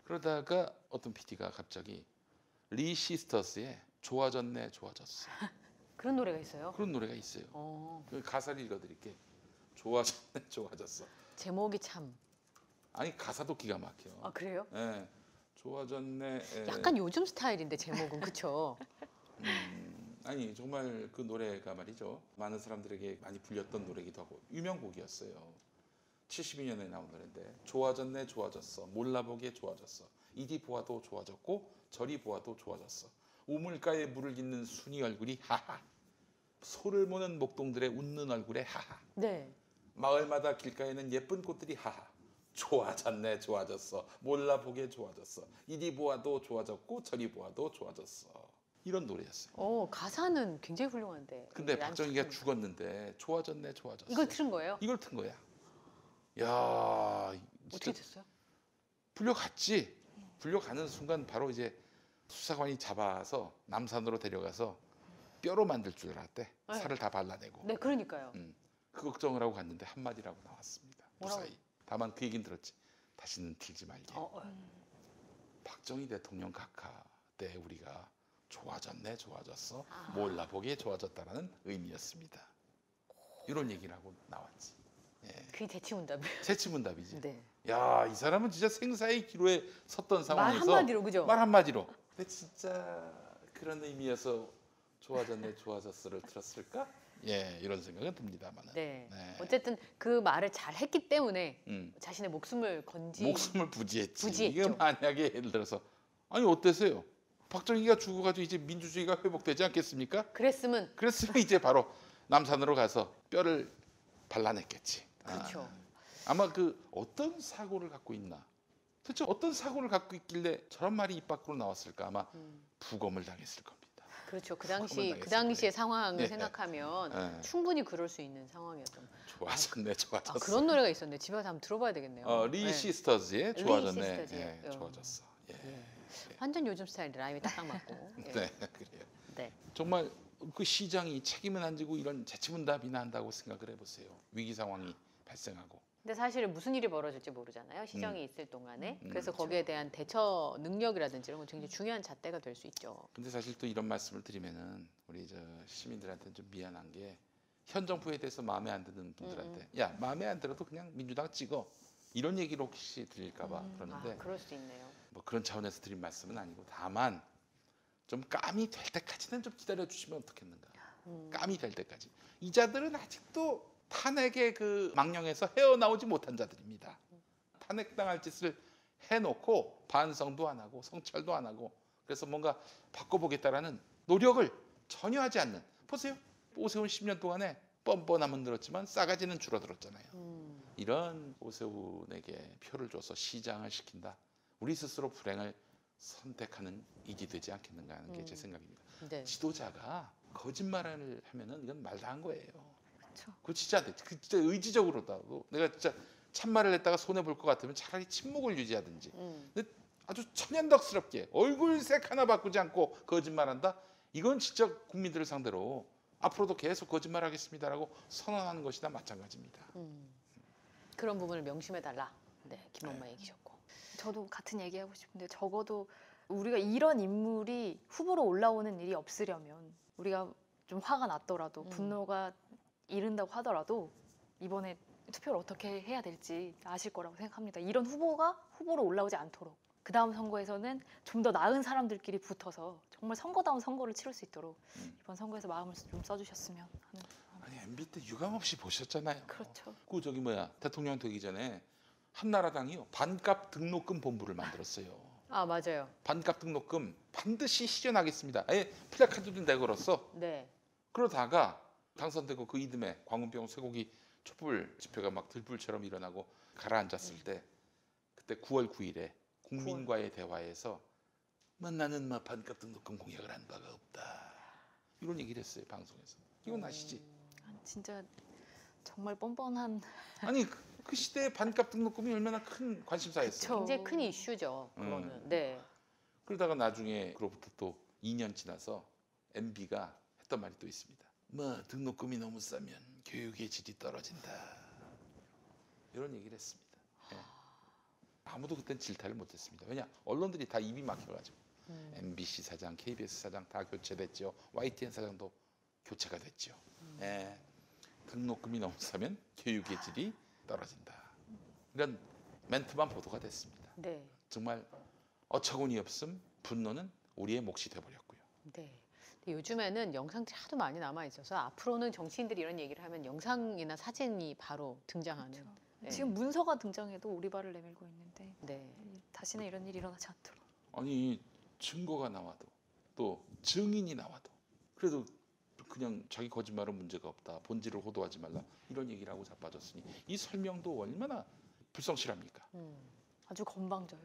[SPEAKER 3] 그러다가 어떤 PD가 갑자기 리 시스터스의 좋아졌네 좋아졌어.
[SPEAKER 1] 그런 노래가 있어요.
[SPEAKER 3] 그런 노래가 있어요. 그 가사를 읽어드릴게. 좋아졌네 좋아졌어.
[SPEAKER 1] 제목이 참.
[SPEAKER 3] 아니 가사도 기가 막혀.
[SPEAKER 1] 아 그래요?
[SPEAKER 3] 예. 좋아졌네. 예.
[SPEAKER 1] 약간 요즘 스타일인데 제목은 그렇죠.
[SPEAKER 3] 아니 정말 그 노래가 말이죠. 많은 사람들에게 많이 불렸던 노래기도 하고 유명곡이었어요. 72년에 나온 노래인데 좋아졌네 좋아졌어. 몰라보게 좋아졌어. 이리 보아도 좋아졌고 저리 보아도 좋아졌어. 우물가에 물을 깃는 순이 얼굴이 하하. 소를 모는 목동들의 웃는 얼굴에 하하.
[SPEAKER 1] 네.
[SPEAKER 3] 마을마다 길가에는 예쁜 꽃들이 하하. 좋아졌네 좋아졌어. 몰라보게 좋아졌어. 이리 보아도 좋아졌고 저리 보아도 좋아졌어. 이런 노래였어요.
[SPEAKER 1] 가사는 굉장히 훌륭한데.
[SPEAKER 3] 근데
[SPEAKER 1] 난
[SPEAKER 3] 박정희가
[SPEAKER 1] 참-
[SPEAKER 3] 죽었는데 좋아졌네 좋아졌어.
[SPEAKER 1] 이걸 들은 거예요?
[SPEAKER 3] 이걸 튼 거야. 야,
[SPEAKER 1] 어떻게
[SPEAKER 3] 진짜
[SPEAKER 1] 됐어요?
[SPEAKER 3] 불려갔지. 불려가는 순간 바로 이제 수사관이 잡아서 남산으로 데려가서 뼈로 만들 줄 알았대.
[SPEAKER 1] 네.
[SPEAKER 3] 살을 다 발라내고.
[SPEAKER 1] 네, 그러니까요.
[SPEAKER 3] 그 걱정을 하고 갔는데 한마디라고 나왔습니다.
[SPEAKER 1] 뭐라고?
[SPEAKER 3] 무사히. 다만 그 얘기는 들었지. 다시는 들지 말게.
[SPEAKER 1] 어.
[SPEAKER 3] 박정희 대통령 각하 때 우리가 좋아졌네 좋아졌어.
[SPEAKER 1] 아.
[SPEAKER 3] 몰라보기에 좋아졌다라는 의미였습니다. 이런 얘기를 하고 나왔지. 예.
[SPEAKER 1] 그게 대치문답이에요.
[SPEAKER 3] 재치문답이지.
[SPEAKER 1] 네.
[SPEAKER 3] 야, 이 사람은 진짜 생사의 기로에 섰던
[SPEAKER 1] 말
[SPEAKER 3] 상황에서
[SPEAKER 1] 한마디로 그죠?
[SPEAKER 3] 말 한마디로. 근데 진짜 그런 의미에서 좋아졌네 좋아졌어를 들었을까? 예, 이런 생각은 듭니다만은.
[SPEAKER 1] 네.
[SPEAKER 3] 네.
[SPEAKER 1] 어쨌든 그 말을 잘 했기 때문에
[SPEAKER 3] 음,
[SPEAKER 1] 자신의 목숨을 건지.
[SPEAKER 3] 목숨을 부지했지.
[SPEAKER 1] 부지했죠.
[SPEAKER 3] 이게 만약에 예를 들어서 아니 어땠어요? 박정희가 죽어가지고 이제 민주주의가 회복되지 않겠습니까?
[SPEAKER 1] 그랬으면
[SPEAKER 3] 그랬으면 이제 바로 남산으로 가서 뼈를 발라냈겠지.
[SPEAKER 1] 그렇죠.
[SPEAKER 3] 아마 그 어떤 사고를 갖고 있나? 도대체 어떤 사고를 갖고 있길래 저런 말이 입 밖으로 나왔을까? 아마 부검을 당했을 겁니다.
[SPEAKER 1] 그렇죠. 그
[SPEAKER 3] 그거만
[SPEAKER 1] 당시
[SPEAKER 3] 당했을
[SPEAKER 1] 그 당시의
[SPEAKER 3] 거예요.
[SPEAKER 1] 상황을
[SPEAKER 3] 예.
[SPEAKER 1] 생각하면
[SPEAKER 3] 예.
[SPEAKER 1] 충분히 그럴 수 있는 상황이었던.
[SPEAKER 3] 좋아졌네, 좋아졌어.
[SPEAKER 1] 그런 노래가 있었네. 집에 가서 한번 들어봐야 되겠네요.
[SPEAKER 3] 리
[SPEAKER 1] 네.
[SPEAKER 3] 시스터즈의
[SPEAKER 1] 리
[SPEAKER 3] 좋아졌네,
[SPEAKER 1] 시스터즈의,
[SPEAKER 3] 예, 좋아졌어. 예.
[SPEAKER 1] 예. 완전 요즘 스타일 라임이 딱딱 맞고. 예.
[SPEAKER 3] 네, 그래요.
[SPEAKER 1] 네.
[SPEAKER 3] 정말 그 시장이 책임은 안 지고 이런 재치문답이나 한다고 생각을 해보세요. 위기 상황이 발생하고.
[SPEAKER 1] 근데 사실은 무슨 일이 벌어질지 모르잖아요. 시정이 있을 동안에. 그래서
[SPEAKER 3] 그렇죠.
[SPEAKER 1] 거기에 대한 대처 능력이라든지 이런 건 굉장히 중요한 잣대가 될 수 있죠.
[SPEAKER 3] 근데 사실 또 이런 말씀을 드리면은 우리 저 시민들한테는 좀 미안한 게 현 정부에 대해서 마음에 안 드는 분들한테 야 마음에 안 들어도 그냥 민주당 찍어 이런 얘기를 혹시 들릴까봐 그러는데
[SPEAKER 1] 그럴 수 있네요.
[SPEAKER 3] 뭐 그런 차원에서 드린 말씀은 아니고 다만 좀 감이 될 때까지는 좀 기다려 주시면 어떻겠는가. 감이 될 때까지. 이 자들은 아직도 탄핵의 그 망령에서 헤어나오지 못한 자들입니다. 탄핵당할 짓을 해놓고 반성도 안 하고 성찰도 안 하고 그래서 뭔가 바꿔보겠다라는 노력을 전혀 하지 않는. 보세요. 오세훈 10년 동안에 뻔뻔함은 늘었지만 싸가지는 줄어들었잖아요. 이런 오세훈에게 표를 줘서 시장을 시킨다. 우리 스스로 불행을 선택하는 일이 되지 않겠는가 하는 게 제 생각입니다.
[SPEAKER 1] 네.
[SPEAKER 3] 지도자가 거짓말을 하면은 이건 말다한 거예요.
[SPEAKER 2] 그렇죠.
[SPEAKER 3] 그거 진짜 안 돼. 그 진짜 의지적으로다도 내가 진짜 참말을 했다가 손해 볼 것 같으면 차라리 침묵을 유지하든지. 근데 아주 천연덕스럽게 얼굴색 하나 바꾸지 않고 거짓말한다. 이건 진짜 국민들을 상대로 앞으로도 계속 거짓말하겠습니다라고 선언하는 것이나 마찬가지입니다.
[SPEAKER 1] 그런 부분을 명심해달라. 네, 김엄마 얘기셨고.
[SPEAKER 2] 저도 같은 얘기하고 싶은데 적어도 우리가 이런 인물이 후보로 올라오는 일이 없으려면 우리가 좀 화가 났더라도 분노가 이른다고 하더라도 이번에 투표를 어떻게 해야 될지 아실 거라고 생각합니다. 이런 후보가 후보로 올라오지 않도록 그 다음 선거에서는 좀 더 나은 사람들끼리 붙어서 정말 선거다운 선거를 치를 수 있도록 이번 선거에서 마음을 좀 써주셨으면 하는.
[SPEAKER 3] 아니 MB 때 유감없이 보셨잖아요.
[SPEAKER 2] 그렇죠.
[SPEAKER 3] 그 저기 뭐야 대통령 되기 전에 한나라당이요 반값 등록금 본부를 만들었어요.
[SPEAKER 1] 아 맞아요.
[SPEAKER 3] 반값 등록금 반드시 실현하겠습니다. 아예 플래카드도 내걸었어.
[SPEAKER 1] 네.
[SPEAKER 3] 그러다가 당선되고 그 이듬해 광운병 쇠고기 촛불 집회가 막 들불처럼 일어나고 가라앉았을 때 그때 9월 9일에 국민과의 대화에서 나는 반값 등록금 공약을 한 바가 없다. 이런 얘기를 했어요 방송에서. 이건 아시지?
[SPEAKER 2] 진짜 정말 뻔뻔한.
[SPEAKER 3] 아니 그 시대에 반값 등록금이 얼마나 큰 관심사였어요.
[SPEAKER 2] 그쵸.
[SPEAKER 1] 굉장히 큰 이슈죠. 그거는. 네.
[SPEAKER 3] 그러다가 나중에 그로부터 또 2년 지나서 MB가 했던 말이 또 있습니다. 등록금이 너무 싸면 교육의 질이 떨어진다. 이런 얘기를 했습니다. 예. 아무도 그땐 질타를 못했습니다. 왜냐? 언론들이 다 입이 막혀가지고 MBC 사장, KBS 사장 다 교체됐죠. YTN 사장도 교체가 됐죠. 예. 등록금이 너무 싸면 교육의 질이 떨어진다. 이런 멘트만 보도가 됐습니다.
[SPEAKER 1] 네.
[SPEAKER 3] 정말 어처구니 없음 분노는 우리의 몫이 돼버렸고요.
[SPEAKER 1] 네. 근데 요즘에는 영상들이 하도 많이 남아 있어서 앞으로는 정치인들이 이런 얘기를 하면 영상이나 사진이 바로 등장하는.
[SPEAKER 2] 그쵸.
[SPEAKER 1] 네.
[SPEAKER 2] 지금 문서가 등장해도 오리발을 내밀고 있는데
[SPEAKER 1] 네.
[SPEAKER 2] 다시는 이런 일이 일어나지 않도록.
[SPEAKER 3] 아니 증거가 나와도 또 증인이 나와도 그래도 그냥 자기 거짓말은 문제가 없다. 본질을 호도하지 말라. 이런 얘기를 하고 자빠졌으니 이 설명도 얼마나 불성실합니까?
[SPEAKER 2] 아주 건방져요.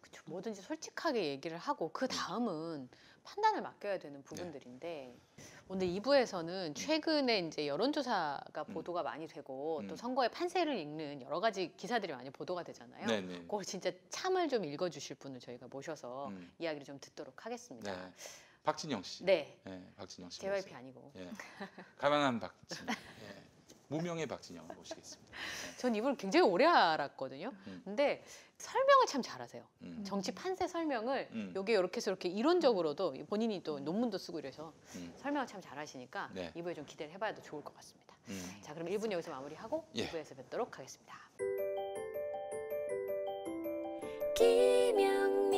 [SPEAKER 1] 그쵸. 뭐든지 솔직하게 얘기를 하고 그 다음은 판단을 맡겨야 되는 부분들인데 오늘 2부에서는 최근에 이제 여론조사가 보도가 많이 되고 또 선거의 판세를 읽는 여러 가지 기사들이 많이 보도가 되잖아요.
[SPEAKER 3] 네네.
[SPEAKER 1] 그걸 진짜 참을 좀 읽어주실 분을 저희가 모셔서
[SPEAKER 3] 음.
[SPEAKER 1] 이야기를 좀 듣도록 하겠습니다.
[SPEAKER 3] 네. 박진영 씨.
[SPEAKER 1] 네.
[SPEAKER 3] 네, 박진영 씨.
[SPEAKER 1] JYP
[SPEAKER 3] 모세요.
[SPEAKER 1] 아니고.
[SPEAKER 3] 예. 가난한 박진영. 예. 무명의 박진영을 모시겠습니다.
[SPEAKER 1] 전 이분을 굉장히 오래 알았거든요. 근데 설명을 참 잘하세요. 정치 판세 설명을 요게 이렇게 해서 이렇게 이론적으로도 본인이 또 논문도 쓰고 이래서 설명을 참 잘하시니까
[SPEAKER 3] 네.
[SPEAKER 1] 2부에 좀 기대를 해봐도 좋을 것 같습니다. 자, 그럼 1분 여기서 마무리하고
[SPEAKER 3] 예.
[SPEAKER 1] 2부에서 뵙도록 하겠습니다.
[SPEAKER 4] 김영